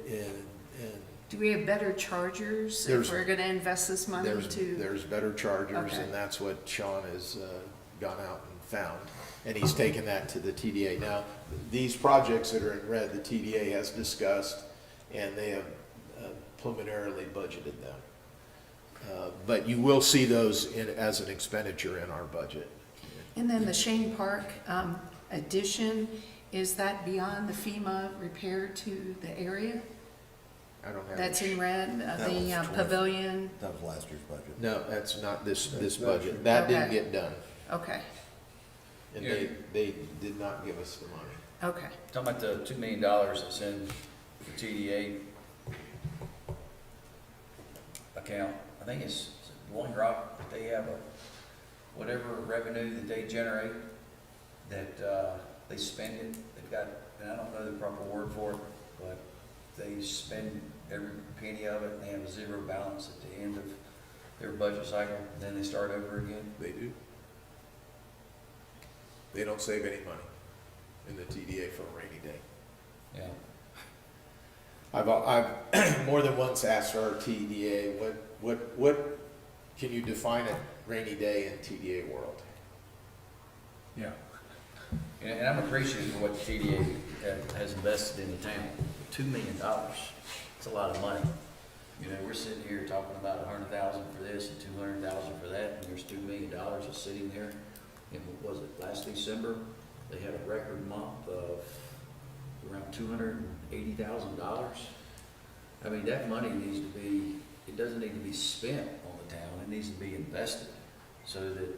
Do we have better chargers There's- if we're gonna invest this money to? there's better chargers, Okay. and that's what Sean has gone out and found. And he's taken that to the TDA. Now, these projects that are in red, the TDA has discussed, and they have preliminarily budgeted them. But you will see those as an expenditure in our budget. And then the Shane Park addition, is that beyond the FEMA repair to the area? I don't have. That's in red, That the was 20. pavilion? That was last year's budget. No, that's not this budget. That didn't Okay. get done, Okay, and Yeah. they did not give us the money. okay. Talking about the $2 million that's in the TDA account, I think it's One Rock, that they have whatever revenue that they generate, that they spend it, they've got, and I don't know the proper word for it, but they spend every penny of it, and they have a zero balance at the end of their budget cycle, then they start over again. They do. They don't save any money in the TDA for a rainy day. Yeah. I've more than once asked our TDA, what can you define a rainy day in TDA world? Yeah. And I'm appreciative of what the TDA has invested in the town. $2 million, it's a lot of money. We're sitting here talking about $100,000 for this and $200,000 for that, and there's $2 million that's sitting there. And what was it, last December, they had a record month of around $280,000. I mean, that money needs to be, it doesn't need to be spent on the town, it needs to be invested so that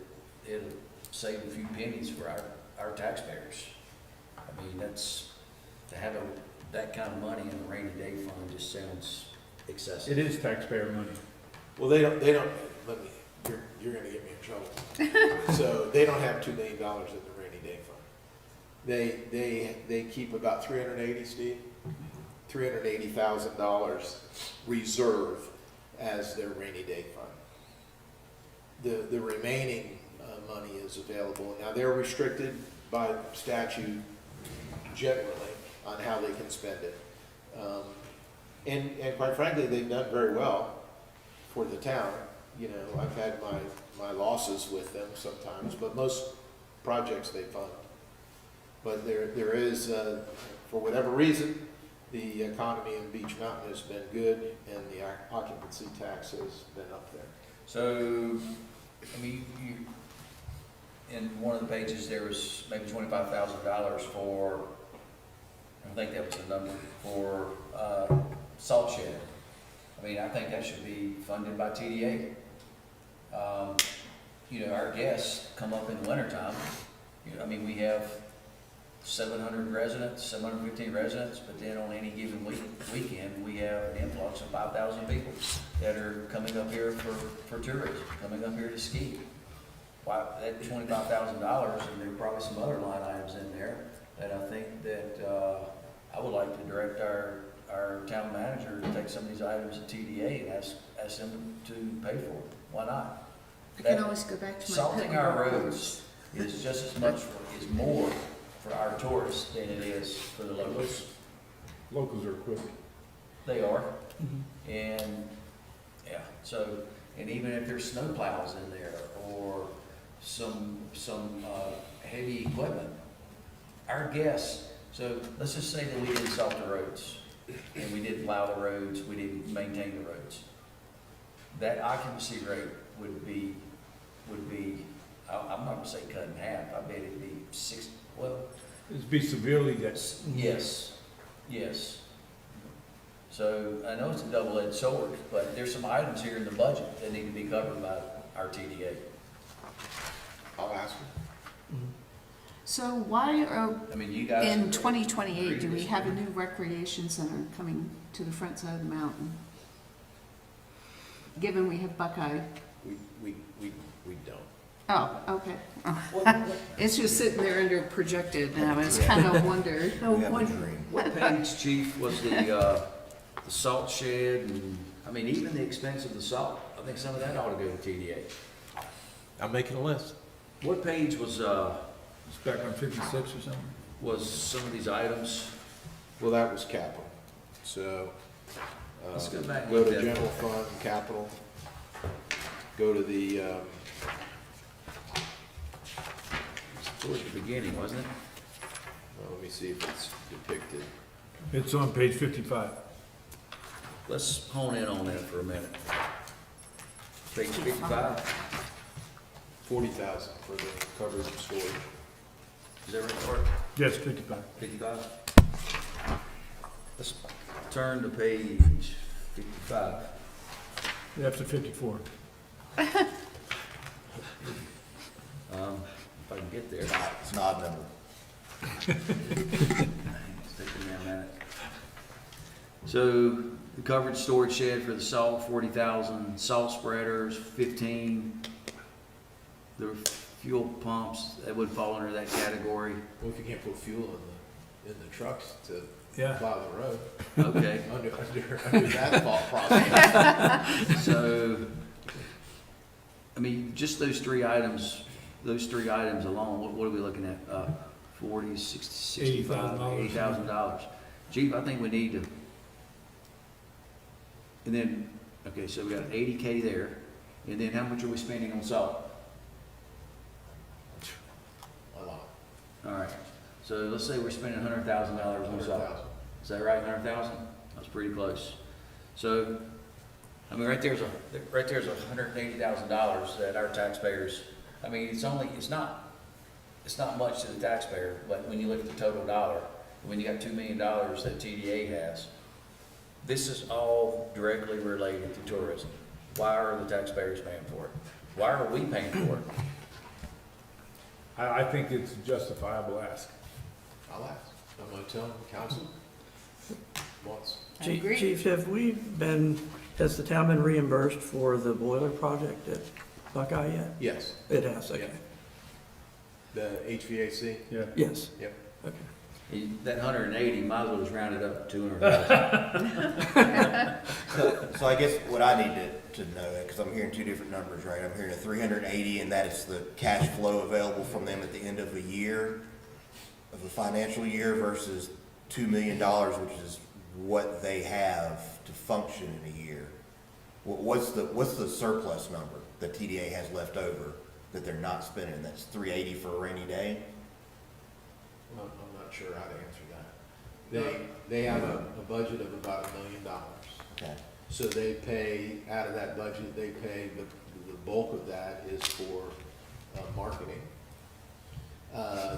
it'll save a few pennies for our taxpayers. I mean, to have that kind of money in a rainy day fund just sounds excessive. It is taxpayer money. Well, they don't, let me, you're gonna get me in trouble. So they don't have $2 million in the rainy day fund. They keep about 380, Steve? $380,000 reserve as their rainy day fund. The remaining money is available. Now, they're restricted by statute generally on how they can spend it. And quite frankly, they've done very well for the town. I've had my losses with them sometimes, but most projects they fund. But there is, for whatever reason, The economy in Beach Mountain has been good, and the occupancy tax has been up there. So, I mean, in one of the pages, there was maybe $25,000 for, I think that was the number, for, salt shed. I mean, I think that should be funded by TDA. You know, our guests come up in the wintertime. You know, I mean, we have 700 residents, 715 residents, but then on any given weekend, we have an influx of 5,000 people that are coming up here for tourism, coming up here to ski. Why, that $25,000, and there are probably some other line items in there that I think that, I would like to direct our town manager to take some of these items to TDA and ask them to pay for it. Why not? I can always go back to my. Salting our roads is just as much, is more for our tourists than it is for the locals. Locals are equipped. They are, Mhm. and, yeah, so, and even if there's snow plows in there, or some heavy equipment, our guests, so let's just say that we didn't salt the roads, and we didn't plow the roads, we didn't maintain the roads. That occupancy rate would be, I'm not gonna say cut in half, I bet it'd be well, It'd be severely, yes. yes. So I know it's a double-edged sword, but there's some items here in the budget that need to be covered by our TDA. I'll ask her. Mhm. So why are, I mean, you guys. in 2028, do we Agree. have a new recreation center coming to the front side of the mountain? Given we have Buckeye. We don't. Oh, okay. It's just sitting there under projected, and I was kind of wondering. What page, Chief, was the salt shed, and, I mean, even the expense of the salt, I think some of that ought to go to TDA. I'm making a list. What page was It's back on 56 or something. some of these items? Well, that was capital, so. Let's go back and Go look to at that. general fund, capital, go to the, Towards the beginning, wasn't it? let me see if it's depicted. It's on page 55. Let's hone in on that for a minute. Page 55, 40,000 for the coverage and storage. is that right, Art? Yes, 55. 55? Let's turn to page 55. After 54. If I can get there. It's an odd number. It's taking me a minute. So, the covered storage shed for the salt, 40,000, salt spreaders, 15. The fuel pumps, that would fall under that category. Well, if you can't put fuel in the trucks to Yeah. plow the road, Okay, under that thought process. so, I mean, just those three items alone, what are we looking at? 40, 60, 65, $80,000. $80,000. Chief, I think we need to, and then, okay, so we got 80K there, and then how much are we spending on salt? A lot. All right, so let's say we're spending $100,000 on salt. 100,000. Is that right, 100,000? That's pretty close. So, I mean, right there's $180,000 that our taxpayers, I mean, it's not much to the taxpayer, but when you look at the total dollar, when you got $2 million that TDA has, this is all directly related to tourism. Why are the taxpayers paying for it? Why are we paying for it? I think it's a justifiable ask. I'll ask. I'm gonna tell council once. I agree. Chief, has the town been reimbursed for the boiler project at Buckeye yet? Yes, It has, okay. the HVAC. Yeah. Yes. Yep. Okay. That 180, might as well just round it up to 200,000. So I guess what I need to know, because I'm hearing two different numbers, right? I'm hearing a 380, and that is the cash flow available from them at the end of a year, of the financial year, versus $2 million, which is what they have to function in a year. What's the surplus number that TDA has left over that they're not spending? That's 380 for a rainy day? I'm not sure how to answer that. They have a budget of about $1 million. Okay. So they pay, out of that budget, they pay, the bulk of that is for marketing.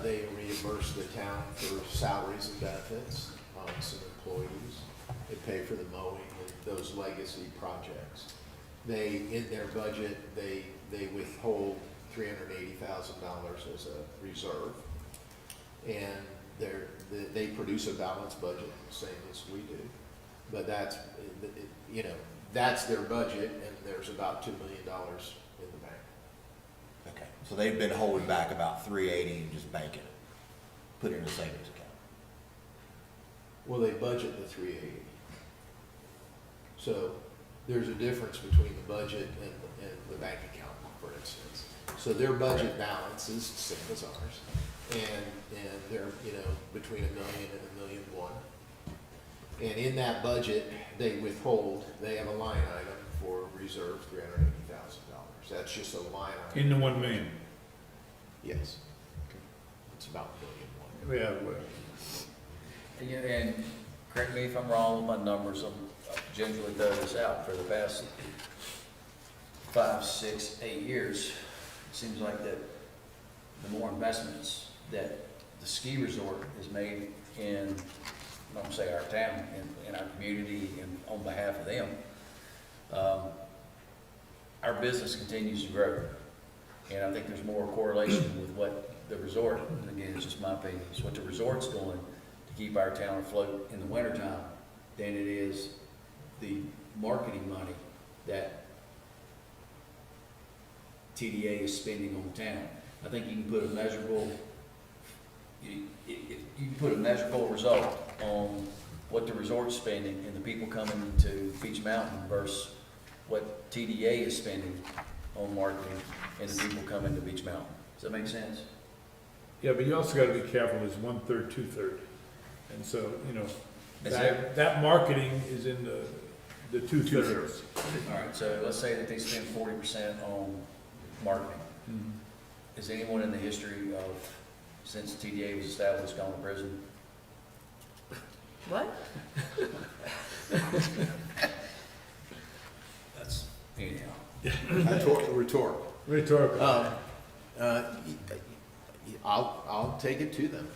They reimburse the town for salaries and benefits on some employees. They pay for the mowing and those legacy projects. They, in their budget, they withhold $380,000 as a reserve. And they produce a balanced budget, same as we do. But that's, you know, that's their budget, and there's about $2 million in the bank. Okay, so they've been holding back about 380 and just banking it, put it in a savings account. Well, they budget the 380. So there's a difference between the budget and the bank account, for instance. So their budget balance is the same as ours, and they're, you know, between $1 million and $1.1 million. And in that budget, they withhold, they have a line item for reserve $380,000. That's just a line item. In the 1 million. Yes. It's about $1.1 million. Yeah, well, And correct me if I'm wrong with my numbers, I've generally done this out for the past 5, 6, 8 years. It seems like that the more investments that the ski resort has made in, I'm gonna say our town, in our community and on behalf of them, our business continues to grow. And I think there's more correlation with what the resort, and again, it's just my opinion, it's what the resort's doing to keep our town afloat in the wintertime than it is the marketing money that TDA is spending on the town. I think you can put a measurable, you can put a measurable result on what the resort's spending and the people coming to Beach Mountain versus what TDA is spending on marketing and the people coming to Beach Mountain. Does that make sense? yeah, but you also gotta be careful, it's 1/3, 2/3. And so, you know, Is that marketing is in the 2/3. All right, so let's say that they spend 40% on marketing. Mhm. Is anyone in the history of, since TDA was established, gone to prison? What? That's, anyhow. Rhetorical. Rhetorical. I'll take it to them.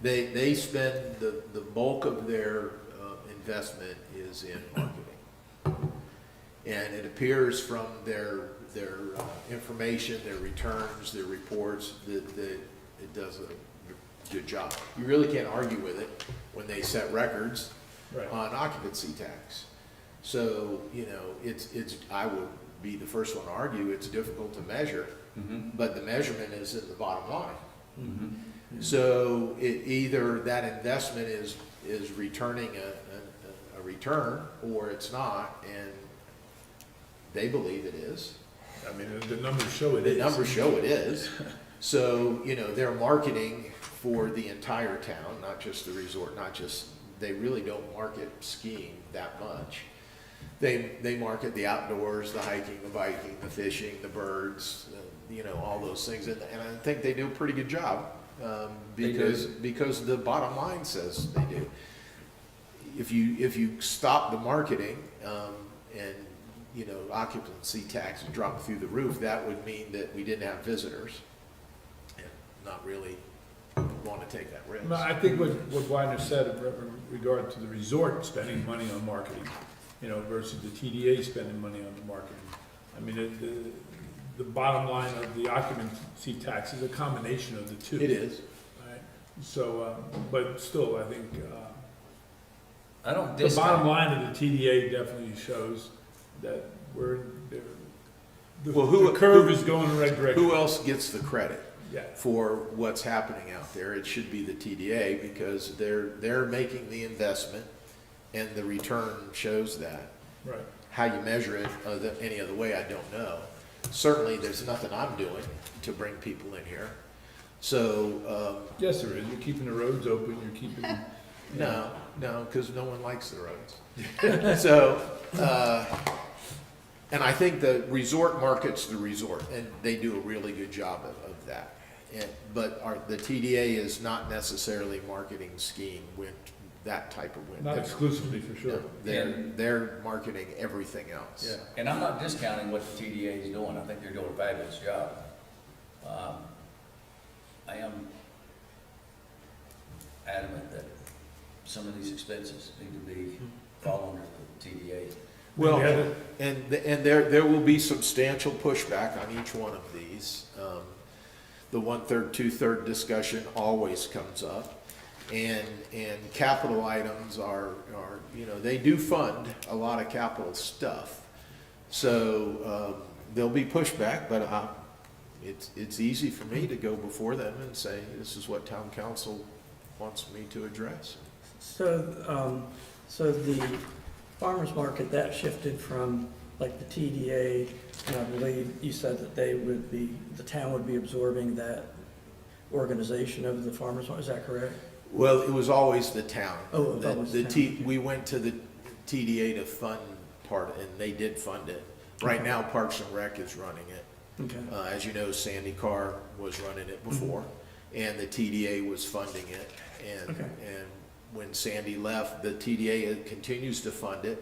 They spend, the bulk of their investment is in marketing. And it appears from their information, their returns, their reports, that it does a good job. You really can't argue with it when they set records Right. on occupancy tax. So, you know, it's, I would be the first one to argue, it's difficult to measure, but the measurement is in the bottom line. So it, either that investment is returning a return, or it's not, and they believe it is. I mean, the numbers show it The is. numbers show it is. So, you know, they're marketing for the entire town, not just the resort, not just, they really don't market skiing that much. They market the outdoors, the hiking, the biking, the fishing, the birds, you know, all those things. And I think they do a pretty good job, They do. because the bottom line says they do. If you stop the marketing, and, you know, occupancy tax dropped through the roof, that would mean that we didn't have visitors and not really want to take that risk. No, I think what Weidner said in regard to the resort spending money on marketing, you know, versus the TDA spending money on the marketing. I mean, the bottom line of the occupancy tax is a combination of the two. It is. Right? So, but still, I think, I don't the bottom discount, line of the TDA definitely shows that Well, who- the curve is going in the right direction. Who else gets the credit Yeah, for what's happening out there? It should be the TDA, because they're making the investment and the return shows that. right. How you measure it any other way, I don't know. Certainly, there's nothing I'm doing to bring people in here. So, Yes, there is. You're keeping the roads open, you're keeping. no, because no one likes the roads. So, and I think the resort market's the resort, and they do a really good job of that. but the TDA is not necessarily marketing skiing, that type of wind. Not exclusively, for sure. No, they're marketing everything else. Yeah, and I'm not discounting what the TDA is doing, I think they're doing a fabulous job. I am adamant that some of these expenses need to be, fall under the TDA. Well, We had it- and there will be substantial pushback on each one of these. The 1/3, 2/3 discussion always comes up. And capital items are, they do fund a lot of capital stuff. So, there'll be pushback, but it's easy for me to go before them and say, this is what town council wants me to address. So, so the farmer's market, that shifted from like the TDA, and I believe you said that the town would be absorbing that organization of the farmer's market, is that correct? Well, it was always the town. Oh, it was always the town. We went to the TDA to fund part, and they did fund it. Right now, Parks and Rec is running it. Okay, As you know, Sandy Carr was running it before, and the TDA was funding it. Okay. And when Sandy left, the TDA continues to fund it,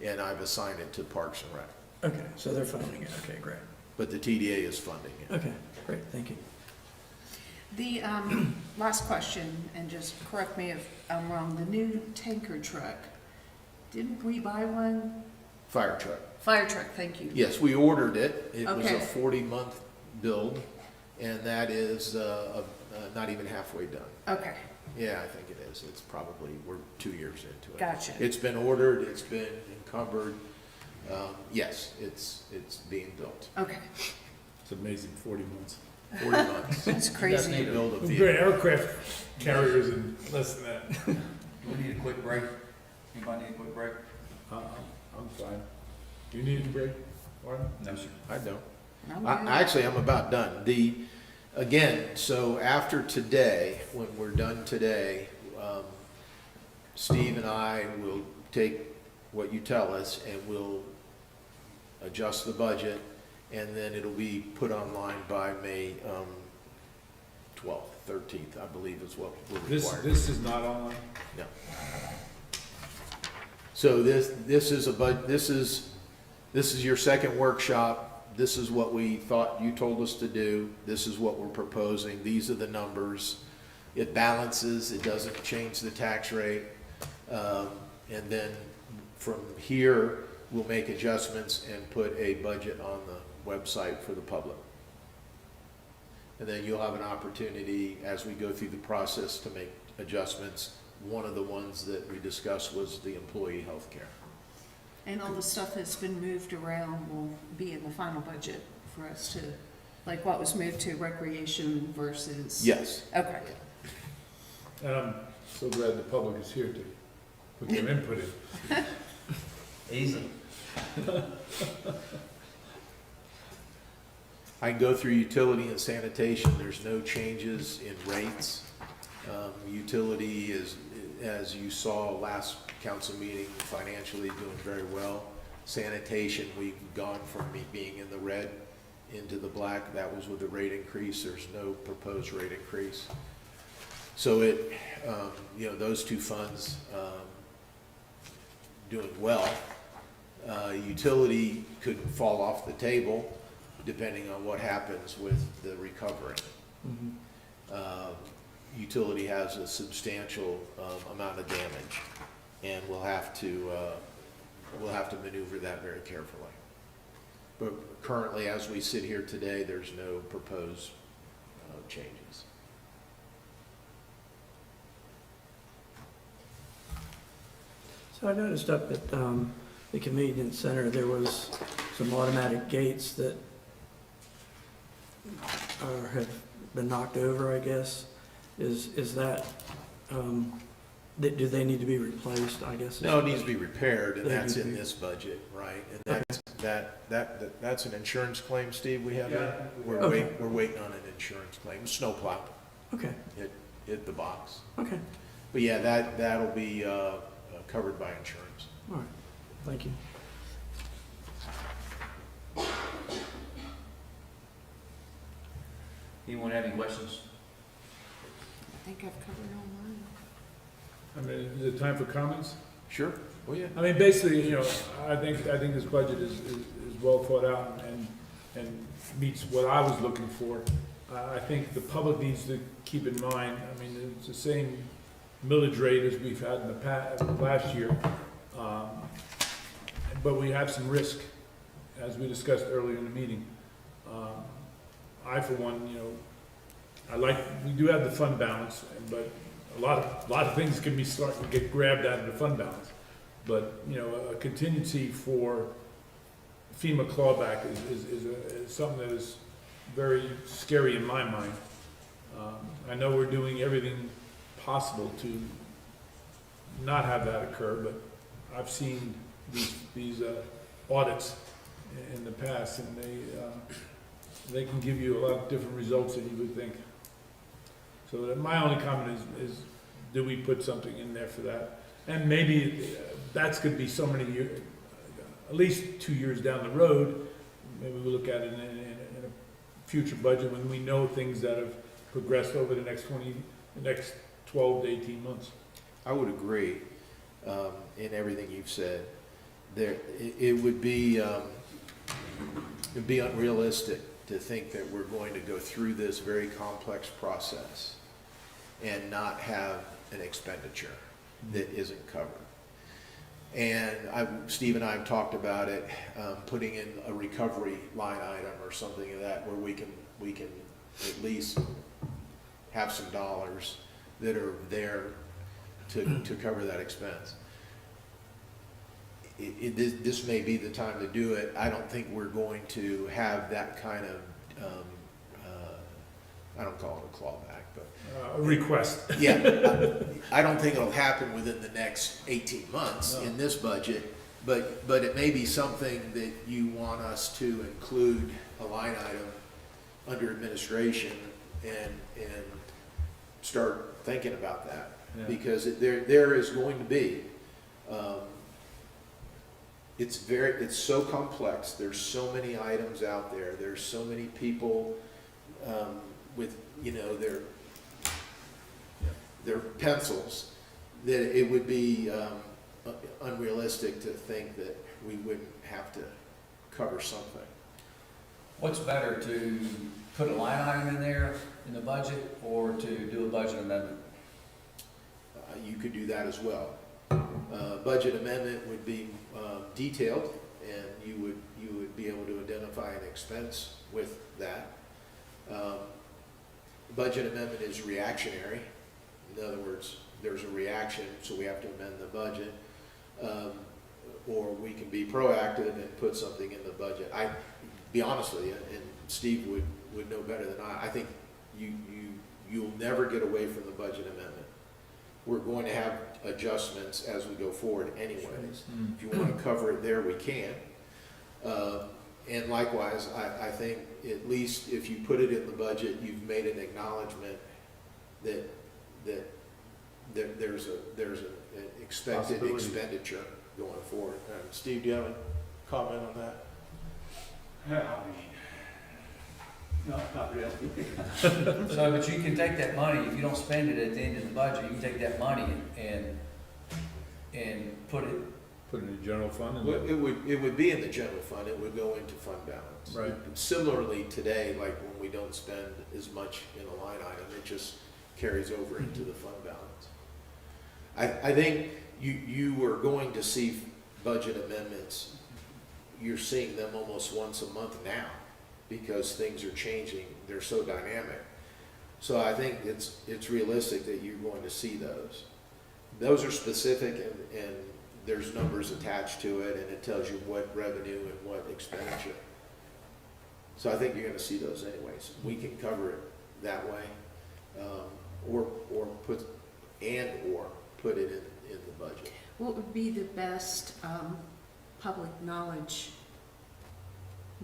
and I've assigned it to Parks and Rec. okay, so they're funding it, okay, great. But the TDA is funding it. Okay, great, thank you. The last question, and just correct me if I'm wrong, the new tanker truck, didn't we buy one? Fire truck. Fire truck, thank you. Yes, we ordered it. It was a Okay. 40-month build, and that is not even halfway done. Okay, Yeah, I think it is. It's probably, we're 2 years into it. gotcha. It's been ordered, it's been encumbered. Yes, it's being built. Okay, It's amazing, 40 months. 40 months. that's To crazy. build a Great vehicle. aircraft carriers in less than that. Do we need a quick break? Anybody need a quick break? I'm fine. You need a break, Martin? No, sir. I don't. I'm good. Actually, I'm about done. Again, so after today, when we're done today, Steve and I will take what you tell us and we'll adjust the budget, and then it'll be put online by May 12th, 13th, I believe is what we're required. This is not online? No. So this is your second workshop. This is what we thought you told us to do. This is what we're proposing. These are the numbers. It balances, it doesn't change the tax rate. And then from here, we'll make adjustments and put a budget on the website for the public. And then you'll have an opportunity, as we go through the process, to make adjustments. One of the ones that we discussed was the employee health care. And all the stuff that's been moved around will be in the final budget for us to, like what was moved to recreation versus? Yes. Okay. And I'm so glad the public is here to put their input in. Easy. I can go through utility and sanitation. There's no changes in rates. Utility is, as you saw last council meeting, financially doing very well. Sanitation, we've gone from being in the red into the black. That was with the rate increase. There's no proposed rate increase. So those two funds, doing well. Utility could fall off the table depending on what happens with the recovery. Utility has a substantial amount of damage, and we'll have to maneuver that very carefully. But currently, as we sit here today, there's no proposed changes. So I noticed up at the convenience center, there was some automatic gates that have been knocked over, I guess. Is that, do they need to be replaced, I guess? No, it needs to be repaired, and They that's need to in be- this budget, right? And that's an insurance claim, Steve, we have Yeah. that? We're Okay. waiting on an insurance claim, snowplow, Okay, hit the box. okay, But yeah, that'll be covered by insurance. all right, thank you. Anyone have any questions? I think I've covered all mine. I mean, is it time for comments? Sure. Oh, yeah. I mean, basically, you know, I think this budget is well thought out and meets what I was looking for. I think the public needs to keep in mind, I mean, it's the same millage rate as we've had in the past, last year. But we have some risk, as we discussed earlier in the meeting. I, for one, you know, we do have the fund balance, but a lot of things can get grabbed out of the fund balance. But, you know, a contingency for FEMA clawback is something that is very scary in my mind. I know we're doing everything possible to not have that occur, but I've seen these audits in the past, and they can give you a lot of different results than you would think. So my only comment is do we put something in there for that? And maybe that's gonna be so many years, at least 2 years down the road. Maybe we look at it in a future budget when we know things that have progressed over the next 12 to 18 months. I would agree in everything you've said. It would be unrealistic to think that we're going to go through this very complex process and not have an expenditure that isn't covered. And Steve and I have talked about it, putting in a recovery line item or something of that, where we can at least have some dollars that are there to cover that expense. This may be the time to do it. I don't think we're going to have that kind of, I don't call it a clawback, but. A request. Yeah, I don't think it'll happen within the next 18 months in this budget, but it may be something that you want us to include a line item under administration and start thinking about that. Yeah. Because there is going to be, it's so complex, there's so many items out there, there's so many people with, you know, their pencils, that it would be unrealistic to think that we wouldn't have to cover something. What's better, to put a line item in there in the budget or to do a budget amendment? You could do that as well. Budget amendment would be detailed, and you would be able to identify an expense with that. Budget amendment is reactionary. In other words, there's a reaction, so we have to amend the budget. Or we can be proactive and put something in the budget. Be honest with you, and Steve would know better than I think you'll never get away from the budget amendment. We're going to have adjustments as we go forward anyways. If you want to cover it there, we can. And likewise, I think at least if you put it in the budget, you've made an acknowledgement that there's an expected Possibility. expenditure going forward. Steve, do you have a comment on that? I mean, no, not really. So, but you can take that money, if you don't spend it at the end of the budget, you can take that money and put it, Put it in the general fund and. Well, it would be in the general fund, it would go into fund balance. Right. Similarly, today, like when we don't spend as much in a line item, it just carries over into the fund balance. I think you are going to see budget amendments, you're seeing them almost once a month now, because things are changing, they're so dynamic. So I think it's realistic that you're going to see those. Those are specific and there's numbers attached to it, and it tells you what revenue and what expenditure. So I think you're gonna see those anyways. We can cover it that way, or put it in the budget. What would be the best public knowledge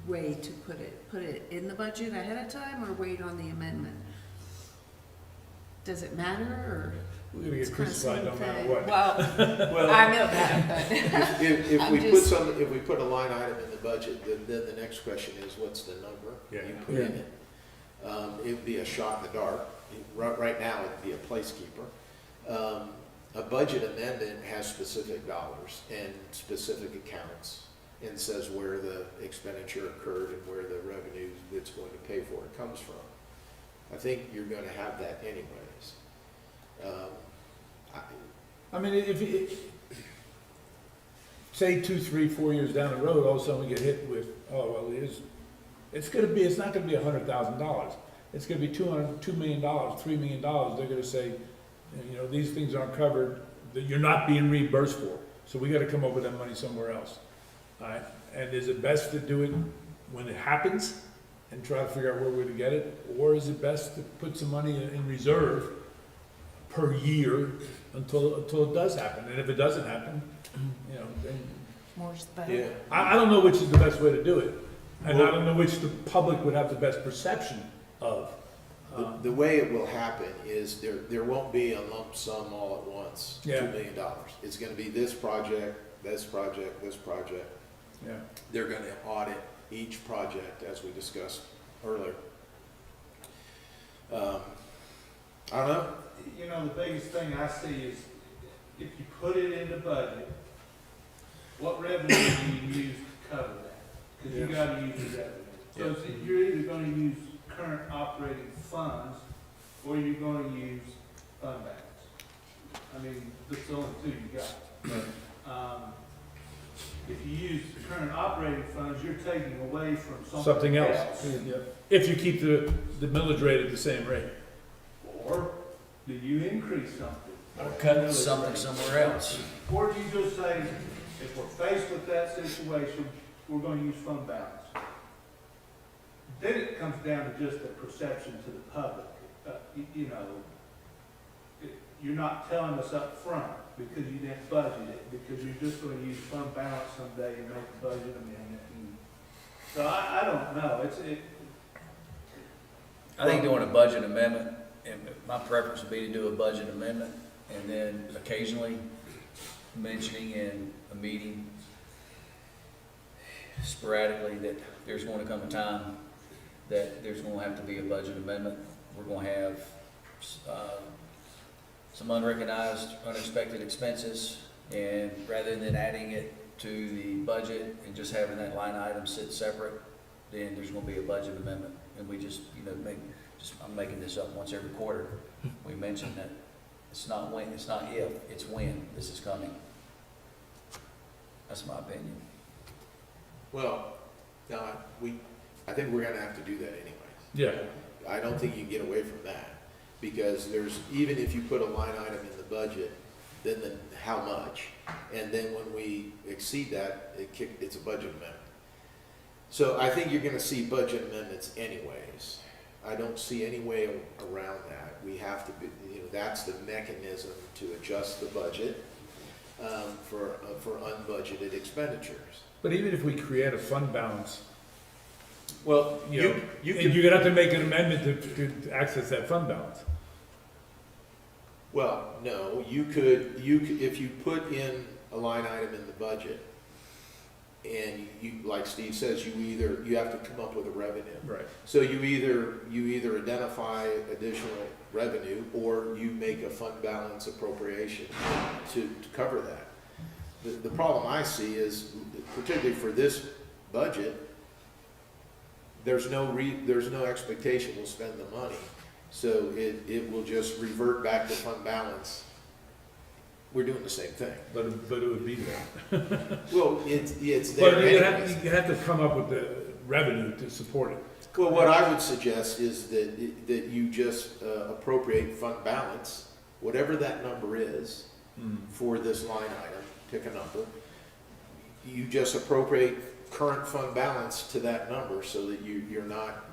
way to put it? Put it in the budget ahead of time or wait on the amendment? Does it matter, or? We're gonna It's get kinda crucified no same matter thing. what. Well, I know that, If I'm we just- if we put a line item in the budget, then the next question is, what's the number Yeah. you put in it? It would be a shot in the dark. Right now, it'd be a placekeeper. A budget amendment has specific dollars and specific accounts and says where the expenditure occurred and where the revenue that's going to pay for it comes from. I think you're gonna have that anyways. I mean, say 2, 3, 4 years down the road, all of a sudden we get hit with, oh, well, it's not gonna be $100,000. It's gonna be $2 million, $3 million. They're gonna say, you know, these things aren't covered, that you're not being reimbursed for. So we gotta come up with that money somewhere else. All right? And is it best to do it when it happens and try to figure out where we're gonna get it? Or is it best to put some money in reserve per year until it does happen? And if it doesn't happen, you know, then More's the better. Yeah. I don't know which is the best way to do it. And I don't know which the public would have the best perception of. The way it will happen is there won't be a lump sum all at once, Yeah. $2 million. It's gonna be this project, this project, this project. Yeah. They're gonna audit each project as we discussed earlier. I don't know. You know, the biggest thing I see is if you put it in the budget, what revenue do you use to cover that? Because you gotta use the revenue. So you're either gonna use current operating funds, or you're gonna use fund balance. I mean, that's the only two you got. If you use the current operating funds, you're taking away from Something else. If you keep the millage rate at the same rate. Or do you increase something? Or cut something somewhere else. Or do you just say, if we're faced with that situation, we're gonna use fund balance? Then it comes down to just the perception to the public. You know, you're not telling us up front because you didn't budget it, because you're just gonna use fund balance someday and make a budget amendment. So I don't know, I think doing a budget amendment, and my preference would be to do a budget amendment, and then occasionally mentioning in a meeting sporadically that there's going to come a time that there's going to have to be a budget amendment. We're going to have some unrecognized, unexpected expenses, and rather than adding it to the budget and just having that line item sit separate, then there's going to be a budget amendment. And we just, you know, I'm making this up once every quarter. We mention that it's not when, it's not if, it's when this is coming. That's my opinion. Well, no, I think we're gonna have to do that anyways. Yeah. I don't think you can get away from that, because even if you put a line item in the budget, then how much? And then when we exceed that, it's a budget amendment. So I think you're gonna see budget amendments anyways. I don't see any way around that. We have to be, you know, that's the mechanism to adjust the budget, for unbudgeted expenditures. But even if we create a fund balance, Well, you know, you're gonna have to make an amendment to access that fund balance. Well, no, you could, if you put in a line item in the budget, and you, like Steve says, you have to come up with a revenue. Right. So you either identify additional revenue, or you make a fund balance appropriation to cover that. The problem I see is, particularly for this budget, there's no expectation we'll spend the money. So it will just revert back to fund balance. We're doing the same thing. But it would be there. Well, it's there But anyways. you have to come up with the revenue to support it. Well, what I would suggest is that you just appropriate fund balance, whatever that number is for this line item, pick a number. You just appropriate current fund balance to that number so that you're not,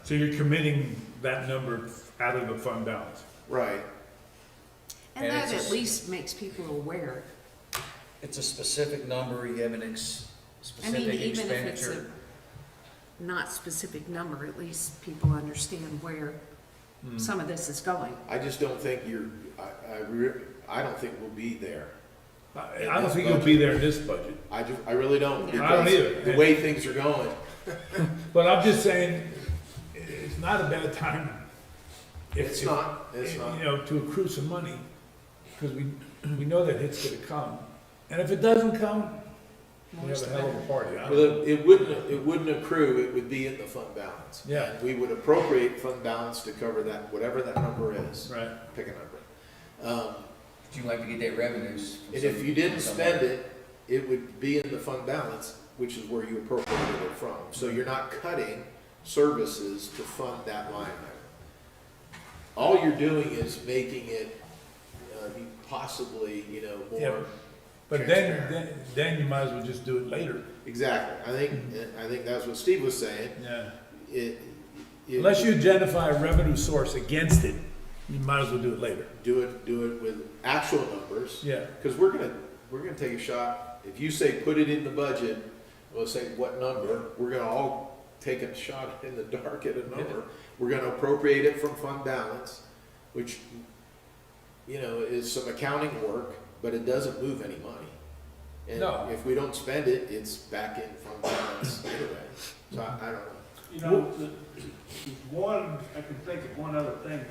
So you're committing that number out of the fund balance. right. And And that it's at least makes people aware. It's a specific number, you have an I mean, specific even if it's expenditure. a not specific number, at least people understand where some of this is going. I just don't think I don't think we'll be there. I don't think it'll be there in this budget. I really don't. Yeah. I don't because either. The way things are going, But I'm just saying, it's not a bad time. It's not. You know, to accrue some money, because we know that hit's gonna come. And if it doesn't come, we have a hell of a party. Well, it wouldn't accrue, it would be in the fund balance. Yeah. And we would appropriate fund balance to cover that, whatever that number is. Right. Pick a number. Would you like to get that revenues? from And if some- you didn't somewhere? spend it, it would be in the fund balance, which is where you appropriated it from. So you're not cutting services to fund that line item. All you're doing is making it, possibly, Yeah. more. But then you might as well just do it later. Exactly. I think that's what Steve was saying. Yeah. It. Unless you identify a revenue source against it, you might as well do it later. Do it with actual numbers. Yeah. Because we're gonna take a shot. If you say put it in the budget, we'll say what number, we're gonna all take a shot in the dark at a number. We're gonna appropriate it from fund balance, which, is some accounting work, but it doesn't move any money. And No. if we don't spend it, it's back in fund balance anyway. So I don't know. You know, I can think of one other thing,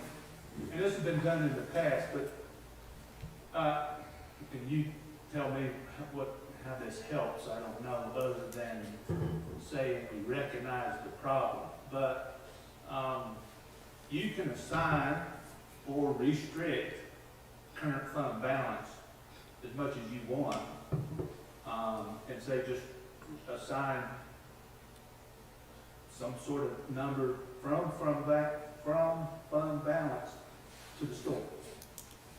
and this has been done in the past, but, can you tell me how this helps? I don't know, other than saying we recognize the problem, but, you can assign or restrict current fund balance as much as you want, and say just assign some sort of number from fund balance to the store.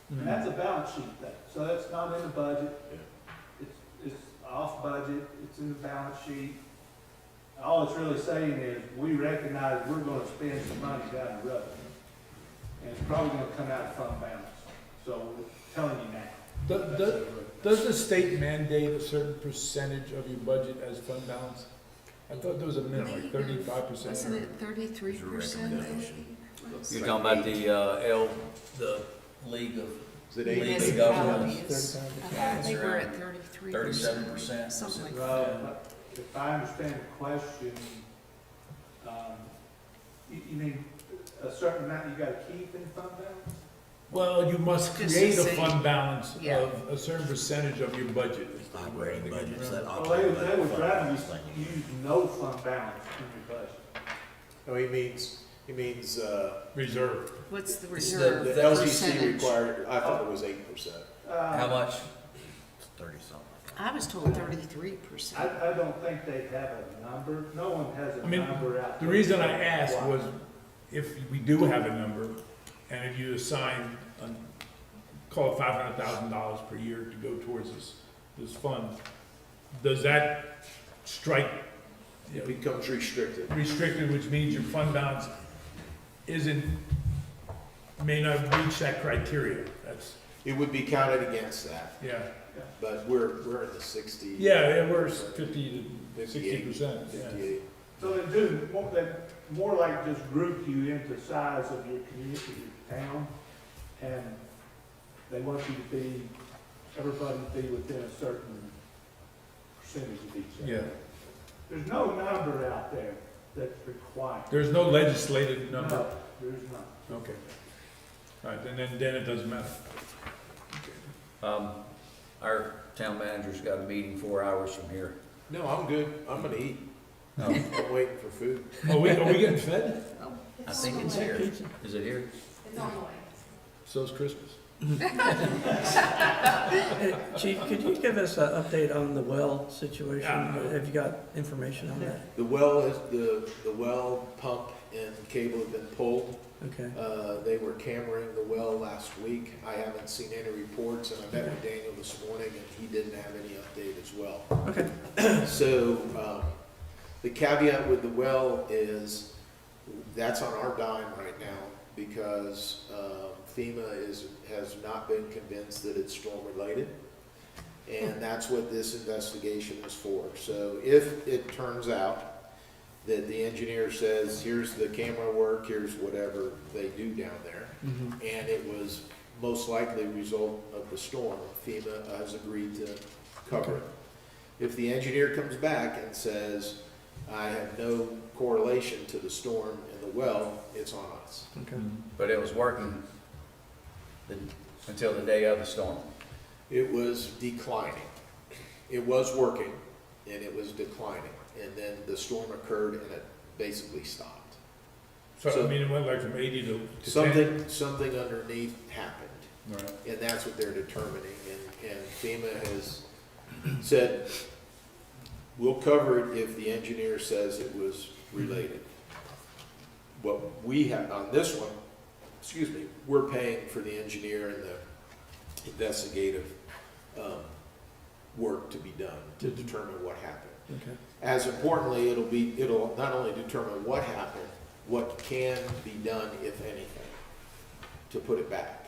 And that's a balance sheet thing, so that's not in the budget. It's off budget, it's in the balance sheet. All it's really saying is, we recognize we're gonna spend some money down the road. And it's probably gonna come out of fund balance, so we're telling you now. Does the state mandate a certain percentage of your budget as fund balance? I thought there was a minimum, like 35%. Wasn't it 33%? You're talking about the League of Is it League eight? of Governments? Municipalities. I thought they were at 33%. 37%. Something like that. Well, if I understand the question, you mean a certain amount you gotta keep in fund balance? Well, you must Just create a say- fund balance Yeah. of a certain percentage of your budget. Operating budgets, that Well, operating they would budget. rather you use no fund balance in your budget. No, he means, Reserve. What's the the- reserve the LGC percentage? required, I thought it was 8%. How much? 30-something. I was told 33%. I don't think they have a number, no one has I a mean, number out The there. reason I asked was if we do have a number, and if you assign, call it $500,000 per year to go towards this fund, does that strike, It becomes restricted. restricted, which means your fund balance may not reach that criteria? That's, It would be counted against that, yeah. but we're in the 60. Yeah, we're 50 to 60%, yeah. 58. So they more like just group you into size of your community, your town, and they want you to everybody to be within a certain percentage of each other. Yeah. There's no number out there that's required. There's no legislated number? No, there's not. Okay. All right, and then it doesn't matter. Our town manager's got a meeting 4 hours from here. No, I'm good. I'm gonna eat. No, I'm waiting for food. Are we getting fed? I think it's here. Is it here? So's Christmas. Hey, Chief, could you give us an update on the well situation? Yeah. Have you got information on that? The well pump and cable have been pulled. Okay. They were cammering the well last week. I haven't seen any reports, and I met with Daniel this morning, and he didn't have any update as well. Okay. So, the caveat with the well is, that's on our dime right now, because FEMA has not been convinced that it's storm-related, and that's what this investigation is for. So if it turns out that the engineer says, here's the camera work, here's whatever they do down there, Mhm. and it was most likely a result of the storm, FEMA has agreed to cover it. If the engineer comes back and says, I have no correlation to the storm and the well, it's on us. Okay. But it was working until the day of the storm. It was declining. It was working, and it was declining, and then the storm occurred and it basically stopped. So, I mean, it went like from 80 to 10? Something underneath happened, Right. and that's what they're determining, and FEMA has said, we'll cover it if the engineer says it was related. What we have, on this one, excuse me, we're paying for the engineer and the investigative, work to be done to determine what happened. Okay. As importantly, it'll not only determine what happened, what can be done, if anything, to put it back.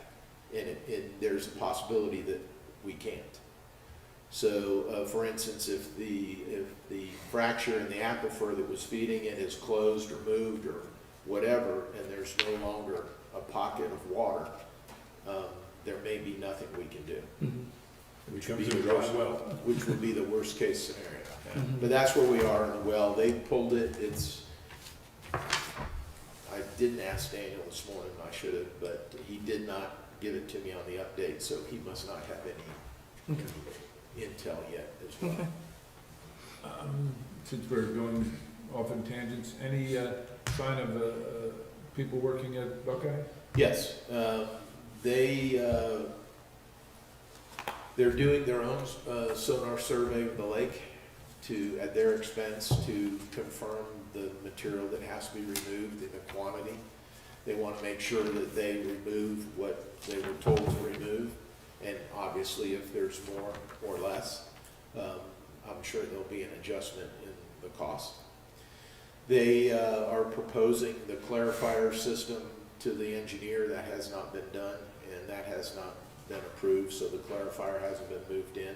And there's a possibility that we can't. So, for instance, if the fracture in the aquifer that was feeding it is closed or moved or whatever, and there's no longer a pocket of water, there may be nothing we can do. Mhm. Which Comes would to be a the dry worst, well. which would be the worst case scenario. Mhm. But that's where we are in the well. They pulled it. I didn't ask Daniel this morning. I should have, but he did not give it to me on the update, so he must not have any Okay. intel yet as well. Okay. Since we're going off in tangents, any sign of people working at Buckeye? Yes, they're doing their own sonar survey of the lake at their expense to confirm the material that has to be removed and the quantity. They want to make sure that they remove what they were told to remove, and obviously if there's more or less, I'm sure there'll be an adjustment in the cost. They are proposing the clarifier system to the engineer. That has not been done, and that has not been approved, so the clarifier hasn't been moved in.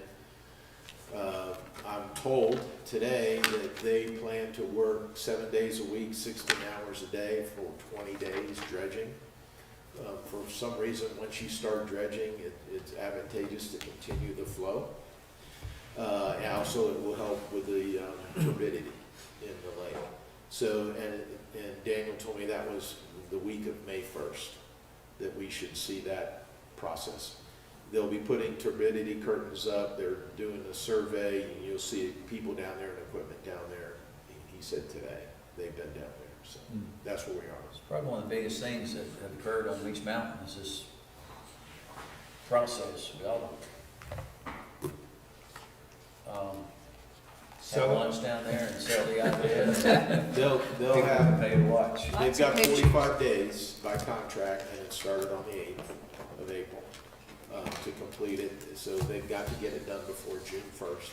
I'm told today that they plan to work 7 days a week, 16 hours a day for 20 days dredging. For some reason, once you start dredging, it's advantageous to continue the flow. And also it will help with the turbidity in the lake. So, and Daniel told me that was the week of May 1st, that we should see that process. They'll be putting turbidity curtains up, they're doing a survey, and you'll see people down there and equipment down there. He said today, they've been down there, so that's where we are. It's probably one of the biggest things that have occurred on Leech Mountain is this process. We all have Sell it? lunch down there and sell the idea. They'll People have, can pay to watch. they've Lots got of pictures. 45 days by contract, and it started on the 8th of April to complete it. So they've got to get it done before June 1st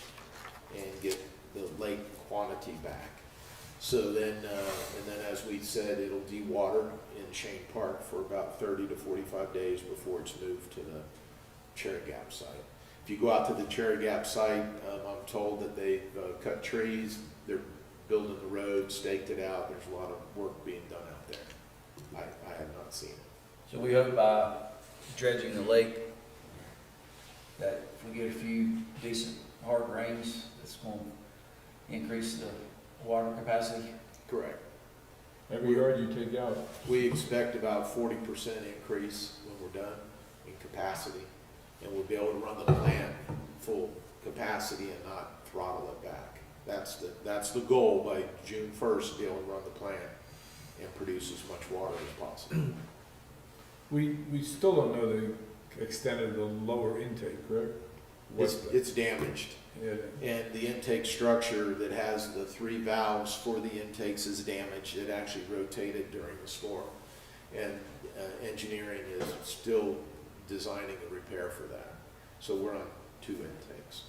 and get the lake quantity back. So then, and then as we said, it'll dewater in Shane Park for about 30 to 45 days before it's moved to the Cherry Gap site. If you go out to the Cherry Gap site, I'm told that they've cut trees, they're building the road, staked it out, there's a lot of work being done out there. I have not seen it. So we hope by dredging the lake that if we get a few decent hard rains, it's going to increase the water capacity. Correct. Every yard you take out. We expect about 40% increase when we're done in capacity, and we'll be able to run the plant full capacity and not throttle it back. That's the goal by June 1st, to be able to run the plant and produce as much water as possible. We still don't know the extent of the lower intake, correct? It's damaged, Yeah. and the intake structure that has the 3 valves for the intakes is damaged. It actually rotated during the storm, and engineering is still designing a repair for that. So we're on 2 intakes.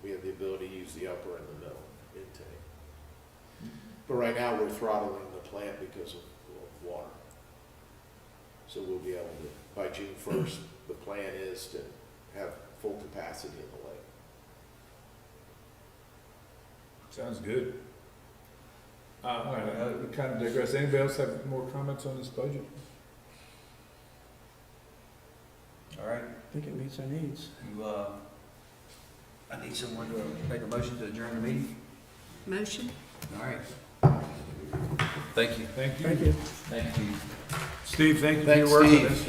We have the ability to use the upper and the middle intake. But right now, we're throttling the plant because of water. So we'll be able to, by June 1st, the plan is to have full capacity in the lake. Sounds good. All right, we kind of digress. Anybody else have more comments on this budget? All right, I think it meets our needs. I need someone to make a motion to adjourn the meeting. Motion? All right. Thank you. Thank you. Thank you. Thank you. Steve, thank you for your Thanks, work on Steve. this.